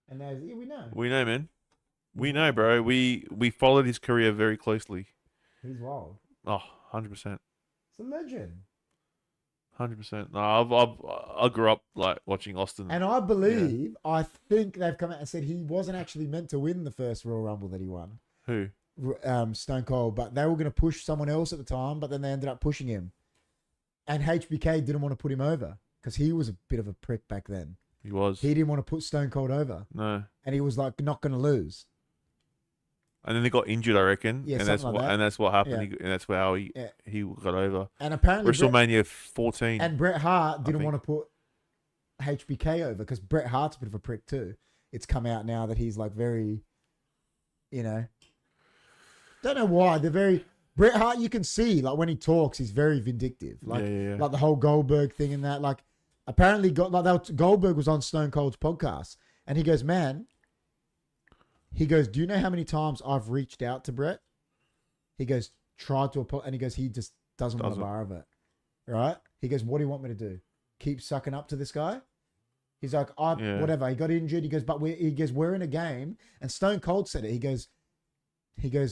And we know. We know, man. We know, bro. We followed his career very closely. He's wild. Oh, 100%. It's a legend. 100%. No, I grew up like watching Austin. And I believe, I think they've come out and said he wasn't actually meant to win the first Royal Rumble that he won. Who? Stone Cold, but they were going to push someone else at the time, but then they ended up pushing him. And HBK didn't want to put him over because he was a bit of a prick back then. He was. He didn't want to put Stone Cold over. No. And he was like not going to lose. And then they got injured, I reckon. Yeah, and something like that. And that's what happened. Yeah. And that's how he got over. And apparently WrestleMania 14. And Bret Hart didn't want to put HBK over because Bret Hart's a bit of a prick too. It's come out now that he's like very, don't know why. They're very Bret Hart. You can see like when he talks, he's very vindictive. Like like the whole Goldberg thing and that. Like apparently Goldberg was on Stone Cold's podcast and he goes, man. He goes, do you know how many times I've reached out to Bret? He goes, tried to apologize. And he goes, he just doesn't want a bar of it. Right? He goes, what do you want me to do? Keep sucking up to this guy? He's like, whatever. He got injured. He goes, but we're in a game. And Stone Cold said it. He goes,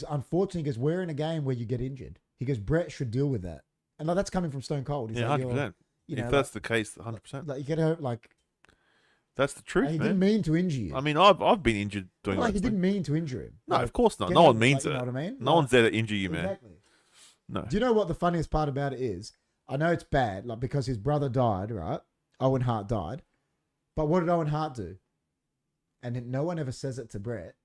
unfortunately, we're in a game where you get injured. He goes, Bret should deal with that. And like, that's coming from Stone Cold. He's like, 100%. If that's the case, 100%. Like you get hurt, like. That's the truth, he man. didn't mean to injure you. I mean, I've been injured doing that. He didn't mean to injure him. No, like, of course not. No one means it. You know what I mean? No one's there to injure you, man. Exactly. No. Do you know what the funniest part about it is? I know it's bad, like because his brother died, right? Owen Hart died. But what did Owen Hart do? And no one ever says it to Bret.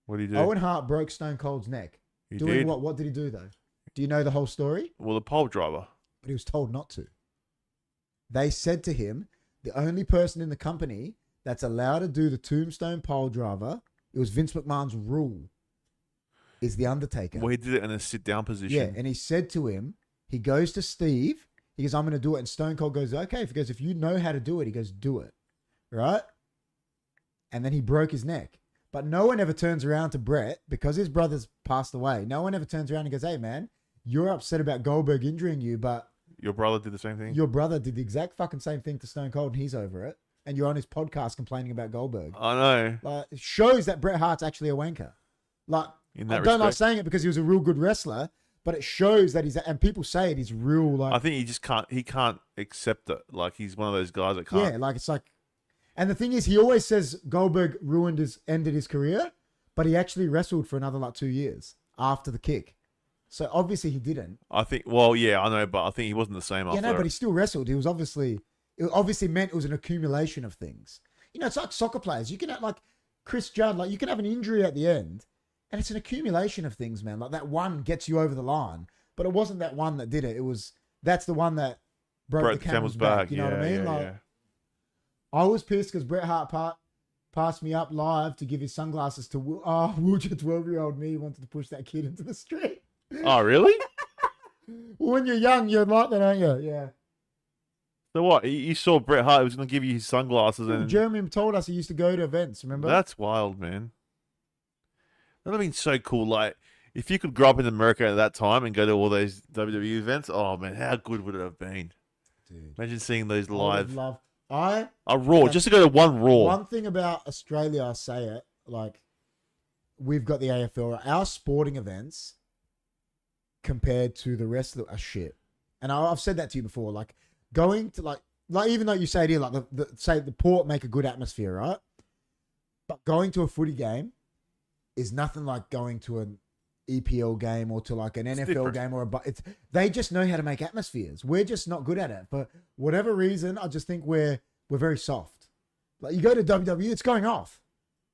What did he do? Owen Hart broke Stone Cold's neck. He Doing did? what? What did he do though? Do you know the whole story? Well, the pole driver. But he was told not to. They said to him, the only person in the company that's allowed to do the tombstone pole driver, it was Vince McMahon's rule, is the Undertaker. Well, he did it in a sit-down position. Yeah, and he said to him, he goes to Steve, he goes, I'm going to do it. And Stone Cold goes, okay. He goes, if you know how to do it, he goes, do it. Right? And then he broke his neck. But no one ever turns around to Bret, because his brother's passed away, no one ever turns around and goes, hey, man, you're upset about Goldberg injuring you, but... Your brother did the same thing? Your brother did the exact fucking same thing to Stone Cold, and he's over it. And you're on his podcast complaining about Goldberg. I know. Like, it shows that Bret Hart's actually a wanker. Like, I don't like saying it because he was a real good wrestler, but it shows that and people say it, he's real, like... I think he can't accept it. Like, he's one of those guys that can't. Yeah, like, it's like... And the thing is, he always says Goldberg ended his career, but he actually wrestled for another like 2 years after the kick. So obviously he didn't. I think. Well, yeah, I know, but I think he wasn't the same after. Yeah, no, but he still wrestled. He was obviously. It obviously meant it was an accumulation of things. You know, it's like soccer players. You can have like Chris Judd, like you can have an injury at the end, and it's an accumulation of things, man. Like that one gets you over the line, but it wasn't that one that did it. That's the one that broke the camel's back. You know what I mean? Yeah. I was pissed because Bret Hart passed me up live to give his sunglasses to Will. Oh, Woolja, 12-year-old me wanted to push that kid into the street. Oh, really? Well, when you're young, you're like that, aren't you? Yeah. So what? You saw Bret Hart was going to give you his sunglasses, and Jeremy told us he used to go to events. Remember? That's wild, man. That'd have been so cool. Like, if you could grow up in America at that time and go to all those WWE events, oh man, how good would it have been? Dude. Imagine seeing those live. A Raw, just to go to one Raw. One thing about Australia, I say it, like, we've got the AFL. Our sporting events compared to the rest of the shit. And I've said that to you before. Like, going to, like even though you say it here, like, say the Port make a good atmosphere, right? But going to a footy game is nothing like going to an EPL game or to like an NFL game or they just know how to make atmospheres. We're just not good at it. For whatever reason, I just think we're very soft. Like you go to WWE, it's going off.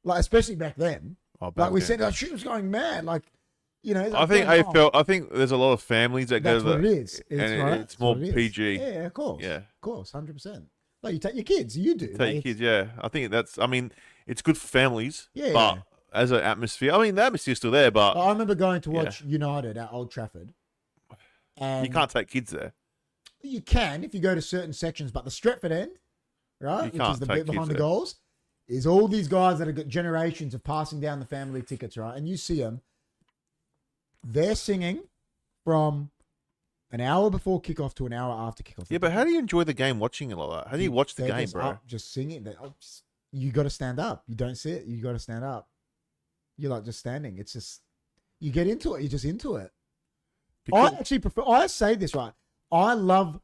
Like especially back then. Like we said, like shit was going mad. Like, you know. I think AFL. I think there's a lot of families that go to what it is. It's more PG. Yeah, of course. Yeah, of course, 100%. Like you take your kids. You do. Take your kids. Yeah, I think that's. I mean, it's good for families. Yeah. But as an atmosphere, I mean, the atmosphere's still there, but I remember going to watch United at Old Trafford. And you can't take kids there. You can if you go to certain sections, but the Stretford end, right, which is the bit behind the goals, is all these guys that have got generations of passing down the family tickets, right? And you see them, they're singing from an hour before kickoff to an hour after kickoff. Yeah, but how do you enjoy the game watching it like that? How do you watch the game, bro? Just singing. You got to stand up. You don't sit. You got to stand up. You're like just standing. It's just, you get into it. You're just into it. I actually prefer, I say this, right? I love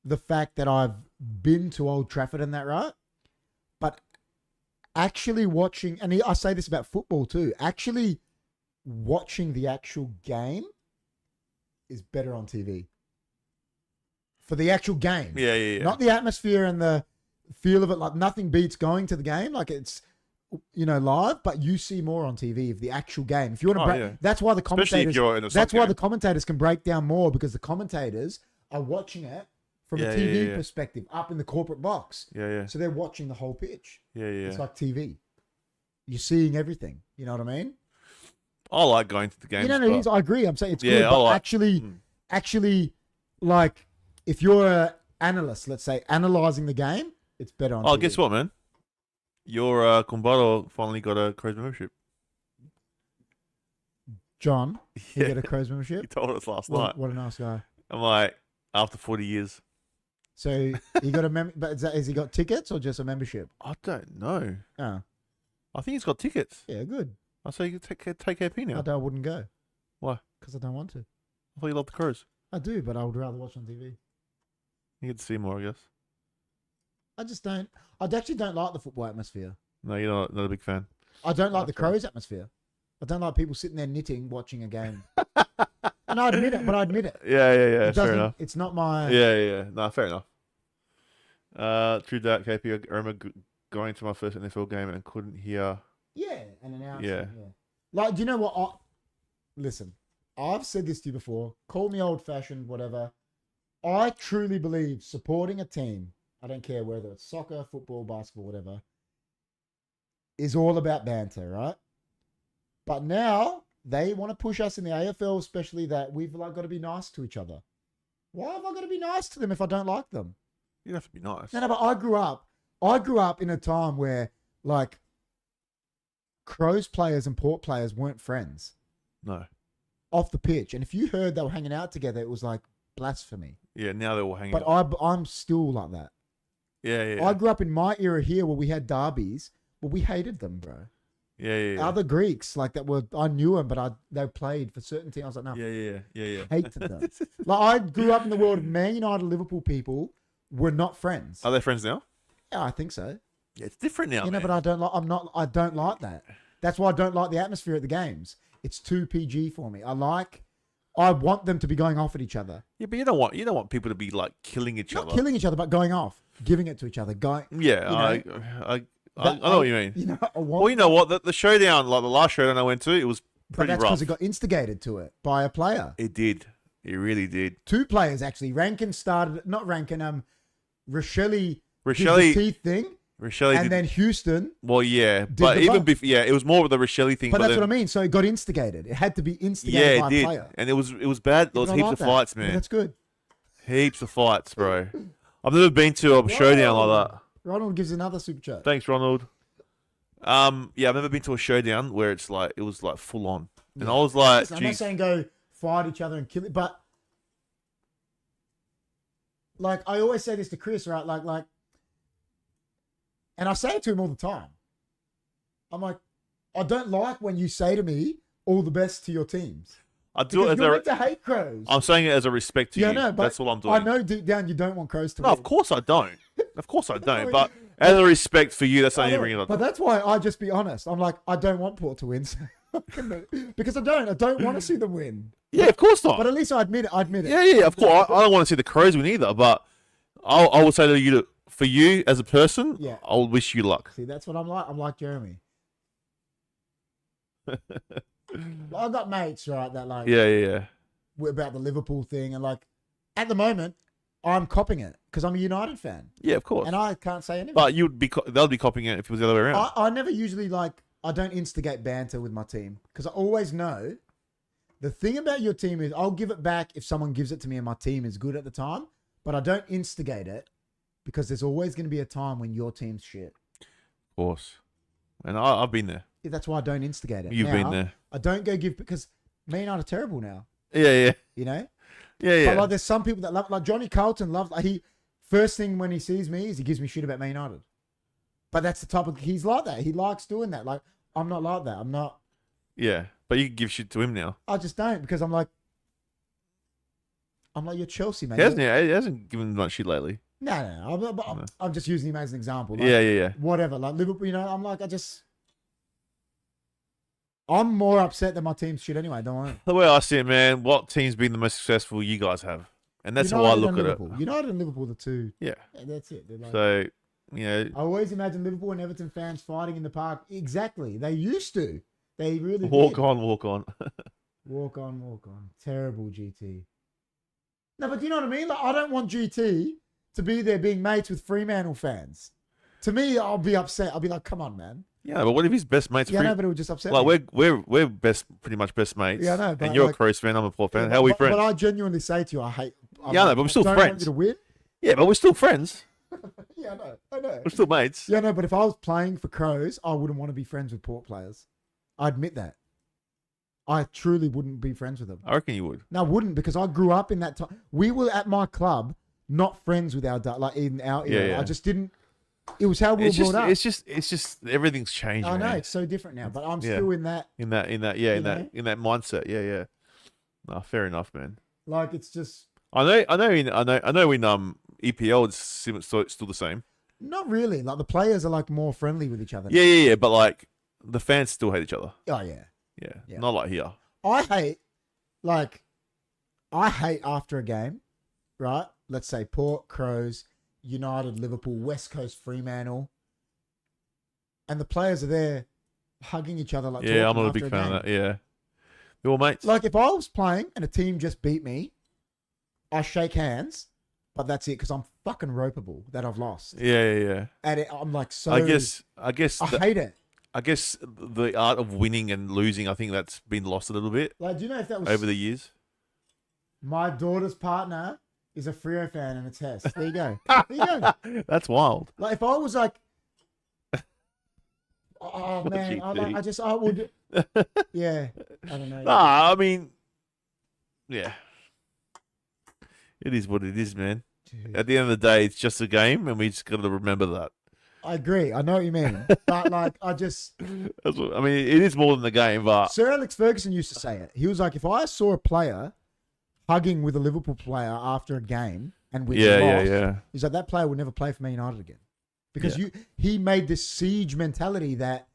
the fact that I've been to Old Trafford and that, right? But actually watching, and I say this about football too, actually watching the actual game is better on TV. For the actual game. Yeah. Not the atmosphere and the feel of it. Like nothing beats going to the game. Like it's, you know, live, but you see more on TV of the actual game. If you want to break, that's why the commentators. That's why the commentators can break down more because the commentators are watching it from a TV perspective, up in the corporate box. Yeah. So they're watching the whole pitch. Yeah. It's like TV. You're seeing everything. You know what I mean? I like going to the games. I agree. I'm saying it's good, but actually, like if you're an analyst, let's say analyzing the game, it's better on. TV. Guess what, man? Your Kumbado finally got a Crows membership. John, you get a Crows membership? He told us last night. What a nice guy. I'm like, after 40 years. So he got a but has he got tickets or just a membership? I don't know. Oh. I think he's got tickets. Yeah, good. I say you take KP now. I wouldn't go. Why? Because I don't want to. I thought you loved the Crows. I do, but I would rather watch on TV. You get to see more, I guess. I just don't. I actually don't like the football atmosphere. No, you're not a big fan. I don't like the Crows atmosphere. I don't like people sitting there knitting, watching a game. And I admit it, but I admit it. Yeah. Fair enough. It's not my... Yeah. No, fair enough. True that, KP. I remember going to my first NFL game and couldn't hear... Yeah, an announcement. Yeah. Like, do you know what? Listen, I've said this to you before. Call me old-fashioned, whatever. I truly believe supporting a team, I don't care whether it's soccer, football, basketball, whatever, is all about banter, right? But now they want to push us in the AFL, especially that we've like got to be nice to each other. Why have I got to be nice to them if I don't like them? You don't have to be nice. No, but I grew up in a time where like Crows players and Port players weren't friends. No. Off the pitch. And if you heard they were hanging out together, it was like blasphemy. Yeah, now they're all hanging out. But I'm still like that. Yeah. I grew up in my era here where we had derbies, but we hated them, bro. Yeah. Other Greeks like that I knew them, but they played for certain teams. I was like, no. Yeah. Hated them. Like I grew up in the world of Man United, Liverpool people were not friends. Are they friends now? Yeah, I think so. Yeah, it's different now. You know, but I don't like. I don't like that. That's why I don't like the atmosphere at the games. It's too PG for me. I want them to be going off at each other. Yeah, but you don't want people to be like killing each other. Not killing each other, but going off, giving it to each other. Yeah, I know what you mean. You know, well, you know what? The showdown, like the last showdown I went to, it was pretty rough. But that's because it got instigated to it by a player. It did. It really did. 2 players actually. Rochelle did the teeth thing. And then Houston. Well, yeah, but even before, it was more of the Rochelle thing. But that's what I mean. So it got instigated. It had to be instigated by a player. And it was bad. There was heaps of fights, man. Yeah, that's good. Heaps of fights, bro. I've never been to a showdown like that. Ronald gives another super chat. Thanks, Ronald. I've never been to a showdown where it was like full on, and I was like, I'm not saying go fight each other and kill it, but like I always say this to Chris, right? Like. And I say it to him all the time. I'm like, I don't like when you say to me, all the best to your teams. I do it as you're meant to hate Crows. I'm saying it as a respect to you. No, but that's what I'm doing. I know deep down you don't want Crows to win. No, of course I don't. Of course I don't. But as a respect for you, that's not even bringing it up. But that's why I just be honest. I'm like, I don't want Port to win. Because I don't want to see them win. Yeah, of course not. But at least I admit it. Yeah, of course. I don't want to see the Crows win either. But I will say to you, for you as a person, I'll wish you luck. See, that's what I'm like. I'm like Jeremy. I've got mates, right, that like... Yeah. About the Liverpool thing. And like, at the moment, I'm copping it because I'm a United fan. Yeah, of course. And I can't say anything. But they'll be copying it if it was the other way around. I never usually I don't instigate banter with my team because I always know the thing about your team is I'll give it back if someone gives it to me and my team is good at the time, but I don't instigate it because there's always going to be a time when your team's shit. Of course. And I've been there. Yeah, that's why I don't instigate it. You've been there. I don't go give because me and I are terrible now. Yeah. You know? Yeah. But like there's some people that love, like Johnny Carlton loves, like first thing when he sees me is he gives me shit about Man United. But that's the type of, he's like that. He likes doing that. Like, I'm not like that. I'm not. Yeah. But you can give shit to him now. I just don't because I'm like, you're Chelsea, man. He hasn't given much shit lately. No. I'm just using him as an example. Like, yeah. Whatever. Like Liverpool, you know, I'm like, I'm more upset than my team's shit anyway, don't worry. The way I see it, man, what team's been the most successful you guys have? And that's how I look at it. United and Liverpool, the two. Yeah. That's it. Like, so, you know. I always imagine Liverpool and Everton fans fighting in the park. Exactly. They used to. They really Walk did. on. Walk on. Terrible GT. No, but do you know what I mean? Like, I don't want GT to be there being mates with Fremantle fans. To me, I'll be upset. I'll be like, come on, man. Yeah, but what if his best mates? Yeah, no, but it would just upset me. me. We're pretty much best mates. Yeah, I know. But and you're a Crows fan, I'm a Port fan. How are we friends? But I genuinely say to you, but we're still friends. Want you to win. Yeah, but we're still friends. Yeah, I know. We're still mates. Yeah, no, but if I was playing for Crows, I wouldn't want to be friends with Port players. I admit that. I truly wouldn't be friends with them. I reckon you would. No, I wouldn't because I grew up in that time. We were at my club, not friends with our in our era. Yeah. I just didn't. It was how we were brought up. It's just everything's changed. I know man. it's so different now, but I'm still in that mindset. Yeah. No, fair enough, man. Like it's just. I know. In EPL it's still the same. Not really. Like the players are like more friendly with each other. Yeah. But like the fans still hate each other. Oh yeah. Yeah. Not like here. I hate after a game, right? Let's say Port, Crows, United, Liverpool, West Coast, Fremantle, and the players are there hugging each other like. Yeah, I'm not a big fan of that. Yeah, they're all mates. Like if I was playing and a team just beat me, I shake hands, but that's it because I'm fucking ropeable that I've lost. Yeah. And I'm like so. I guess. I hate it. I guess the art of winning and losing, I think that's been lost a little bit. Like, do you know if that was over the years? My daughter's partner is a Freo fan and it's Hess. There you go. There you go. That's wild. Like if I was like, oh man, I would. Yeah, I don't know. Nah, I mean, yeah, it is what it is, man. Dude. At the end of the day, it's just a game, and we just got to remember that. I agree. I know what you mean, but like, I mean, it is more than the game. But Sir Alex Ferguson used to say it. He was like, if I saw a player hugging with a Liverpool player after a game and we lost, he's like, that player would never play for Man United again. because he made this siege mentality that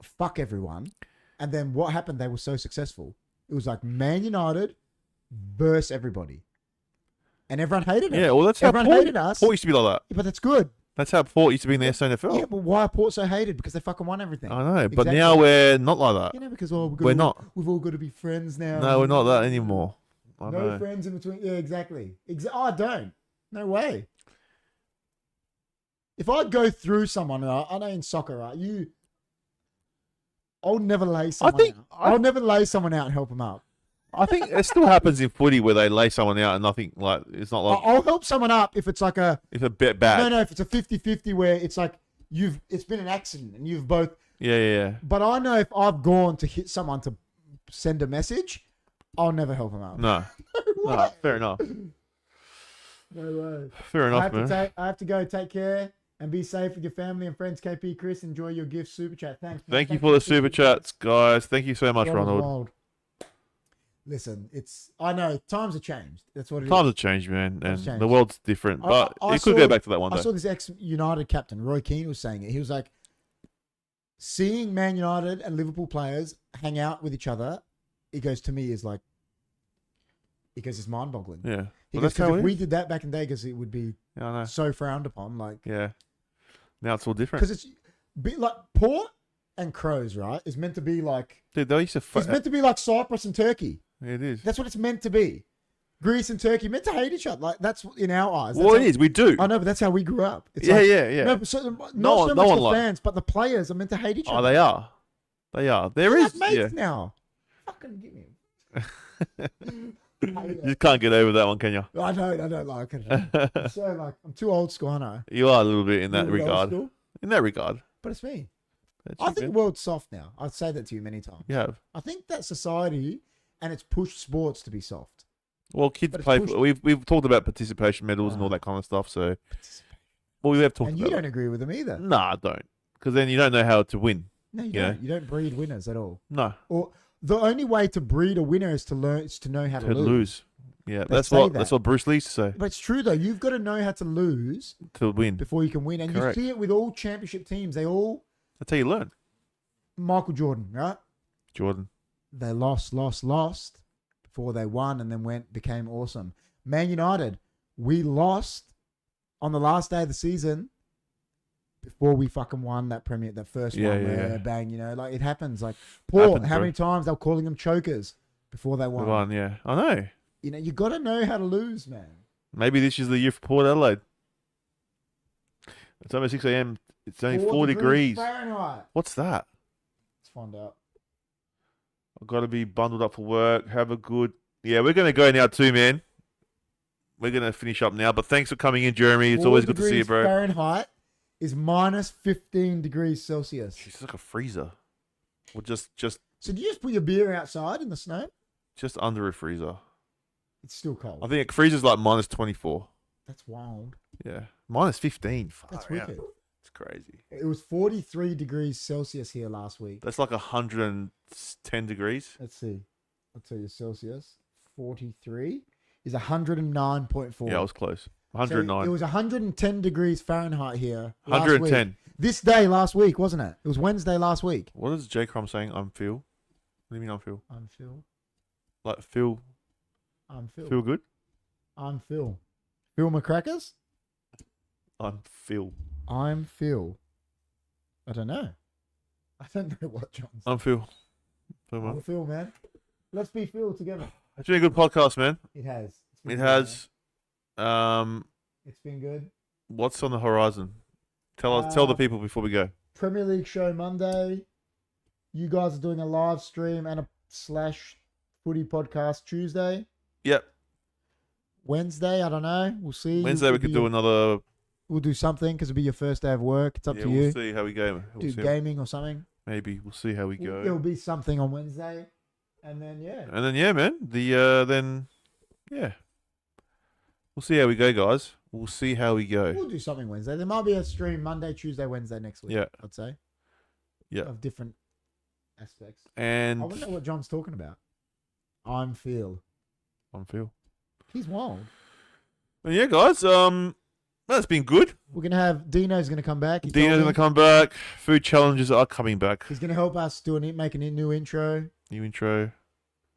fuck everyone. And then what happened? They were so successful. It was like Man United versus everybody. And everyone hated us. Yeah, well, that's everyone how hated us. Port used to be like that. Yeah, but that's good. That's how Port used to be in the SNFL. Yeah, but why are Port so hated? Because they fucking won everything. I know, but Exactly. now we're not like that. You know, because we're not. We've all got to be friends now. No, we're not that anymore. I No know. friends in between. Yeah, exactly. Oh, I don't. No way. If I go through someone, right, I know in soccer, right, I'll never lay someone out. I'll never lay someone out and help them up. I think it still happens in footy where they lay someone out and nothing, like, it's not like... I'll help someone up if it's like a... If a bit bad. No, if it's a 50-50 where it's like it's been an accident and you've both... Yeah. But I know if I've gone to hit someone to send a message, I'll never help them out. No. No, fair enough. No way. Fair enough, man. I have to go. Take care and be safe with your family and friends. KP, Chris, enjoy your gift. Super chat. Thanks. Man. Thank you for the super chats, guys. Thank you so much, Ronald. Listen, I know times have changed. That's what it is. Times have changed, man, and changed. the world's different. But it could go back to that one day. I saw this ex-United captain, Roy Keane, was saying it. He was like, seeing Man United and Liverpool players hang out with each other, he goes, to me, is like, it's mind-boggling. Yeah. He goes, because if we did that back in the day, because it would be so frowned upon. Like, yeah. Now it's all different. Because it's like Port and Crows, right? Is meant to be like... Dude, they used to... It's meant to be like Cyprus and Turkey. It is. That's what it's meant to be. Greece and Turkey meant to hate each other. Like, that's in our eyes. Well, it is. We do. I know, but that's how we grew up. It's yeah. No, so, not so much the fans, but the players are meant to hate each other. Oh, they are. They are. There is. Mates now. Fucking give me. You just can't get over that one, can you? I don't like it. I'm too old school, I know. You are a little bit in that regard. In that regard. But it's me. I think the world's soft now. I've said that to you many times. You have. I think that society and it's pushed sports to be soft. Well, kids play. We've talked about participation medals and all that kind of stuff. So, well, we have talked. And you don't agree with them either. No, I don't. Because then you don't know how to win. No, you don't. You don't breed winners at all. No. Or the only way to breed a winner is to know how to lose. Yeah, that's what Bruce Lee used to say. But it's true though. You've got to know how to lose to win before you can win. And you see it with all championship teams. That's how you learn. Michael Jordan, right? Jordan. They lost before they won, and then became awesome. Man United, we lost on the last day of the season before we fucking won that first one. Bang, like it happens. Like Port, how many times they were calling them chokers before they won? Yeah, I know. You got to know how to lose, man. Maybe this is the year for Port Adelaide. It's almost 6 a.m. It's only 4 degrees Fahrenheit. What's that? Let's find out. I've got to be bundled up for work. Have a good... Yeah, we're going to go now too, man. We're going to finish up now. But thanks for coming in, Jeremy. It's always good to see you, bro. Fahrenheit is minus 15 degrees Celsius. It's like a freezer. Or just... So do you just put your beer outside in the snow? Just under a freezer. It's still cold. I think a freezer's like minus 24. That's wild. Yeah. Minus 15. That's wicked. It's crazy. It was 43 degrees Celsius here last week. That's like 110 degrees. Let's see. I'll tell you Celsius. 43 is 109.4. Yeah, I was close. 109. So it was 110 degrees Fahrenheit here. 110. Week. This day last week, wasn't it? It was Wednesday last week. What is J. Crum saying? I'm Phil. What do you mean I'm Phil? I'm Phil. Like Phil. I'm Phil. Feel good? I'm Phil. Phil McCrackers? I'm Phil. I'm Phil. I don't know. I don't know what John's. I'm Phil. I'm Phil, man. Let's be Phil together. It's been a good podcast, man. It has. It has. It's been good. What's on the horizon? Tell the people before we go. Premier League show Monday. You guys are doing a live stream and a / footy podcast Tuesday. Yep. Wednesday, I don't know. We'll see. Wednesday we could do another. We'll do something because it'll be your first day of work. It's up to you. We'll see how we go. Do gaming or something. Maybe we'll see how we go. There'll be something on Wednesday, and then man. We'll see how we go, guys. We'll see how we go. We'll do something Wednesday. There might be a stream Monday, Tuesday, Wednesday next week. Yeah, I'd say. Yeah. Of different aspects. And I wonder what John's talking about. I'm Phil. I'm Phil. He's wild. And yeah, guys. Well, it's been good. We're gonna have Dino's gonna come back. Dino's going to come back. Food challenges are coming back. He's gonna help us making a new intro. New intro.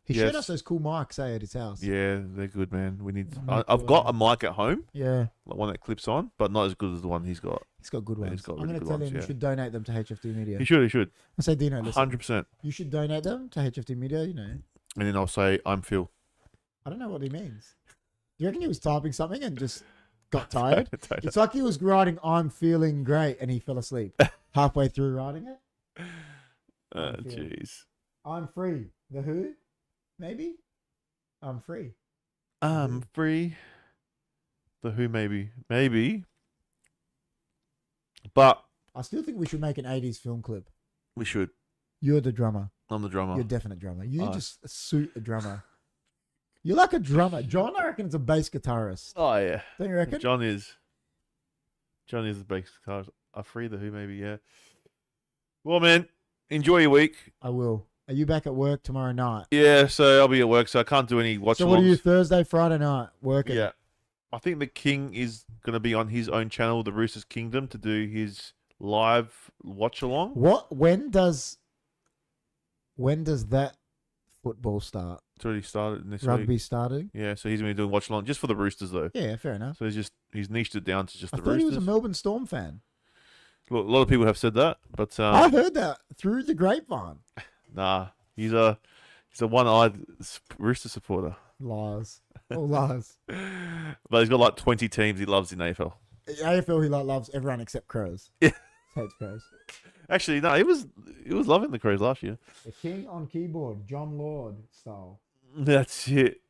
He showed us those cool mics, at his house. Yeah, they're good, man. We need. Oh, I've got a mic at home. Yeah. Like one that clips on, but not as good as the one he's got. He's got good ones. He's got I'm really gonna good tell ones, him you should donate them to HFD Media. He should. I say, Dino, listen. 100%. You should donate them to HFD Media. You know. And then I'll say, I'm Phil. I don't know what he means. Do you reckon he was typing something and just got tired? Don't It's like he was writing "I'm feeling great" and he fell asleep halfway through writing it. Jeez. I'm free. The Who? Maybe. I'm free. I'm free. The Who, maybe. But I still think we should make an 80s film clip. we should. You're the drummer. I'm the drummer. You're a definite drummer. You just suit a drummer. You're like a drummer. John, I reckon, is a bass guitarist. Oh yeah. Don't you reckon? John is the bass guitarist. I free the Who, maybe. Yeah. Well, man, enjoy your week. I will. Are you back at work tomorrow night? Yeah, so I'll be at work, so I can't do any watch-alongs. So what are you Thursday, Friday night working? Yeah. I think the King is going to be on his own channel, the Roosters Kingdom, to do his live watch-along. What? When does that football start? It's already started this Rugby week. starting? Yeah, so he's going to be doing watch-along just for the Roosters, though. Yeah, fair enough. So he's niched it down to just I the thought he Roosters. was a Melbourne Storm fan. Look, a lot of people have said that, but I heard that through the grapevine. nah, he's a one-eyed Rooster supporter. Lies. All lies. But he's got like 20 teams he loves in AFL. AFL, he loves everyone except Crows. Yeah. Hates Crows. Actually, no, he was loving the Crows last year. The King on keyboard, John Lord style. That's it.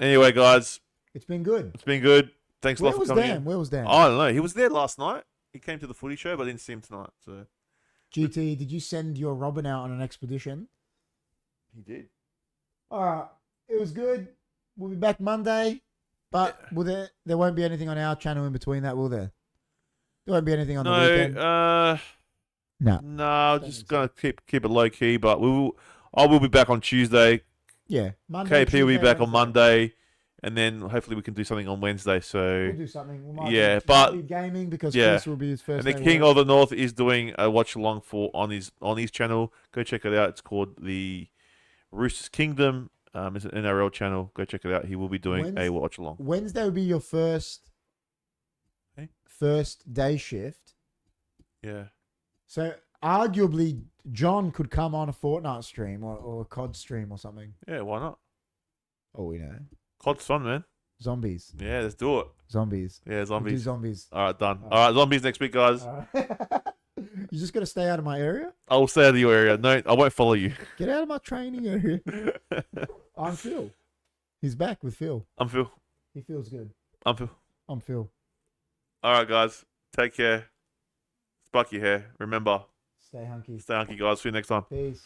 Anyway, guys, It's been good. it's been good. Thanks a lot Where for was coming Dan? in. Where was Dan? I don't know. He was there last night. He came to the footy show, but I didn't see him tonight. So GT, did you send your Robin out on an expedition? he did. All right. It was good. We'll be back Monday, but there won't be anything on our channel in between that, will there? There won't be anything on the weekend. No, just gonna keep it low key. But I will be back on Tuesday. Yeah, Monday. KP will be Tuesday, back on Wednesday. Monday, and then hopefully we can do something on Wednesday. So We'll do something. We might yeah, do but gaming because yeah. Chris will be his first. and the day King work. of the North is doing a watch along on his channel. Go check it out. It's called the Roosters Kingdom. It's an NRL channel. Go check it out. He will be doing a watch along. Wednesday will be your first day shift. Yeah. So arguably, John could come on a Fortnite stream or a COD stream or something. Yeah, why not? Oh, we know. COD's fun, man. Zombies. Yeah, let's do it. Zombies. Yeah, We'll do zombies. zombies. All right, done. All right, zombies next week, guys. You just got to stay out of my area? I will stay out of your area. No, I won't follow you. Get out of my training area. I'm Phil. He's back with Phil. I'm Phil. He feels good. I'm Phil. I'm Phil. All right, guys. Take care. Spark your hair. Remember, Stay hunky. stay hunky, guys. See you next time. Peace.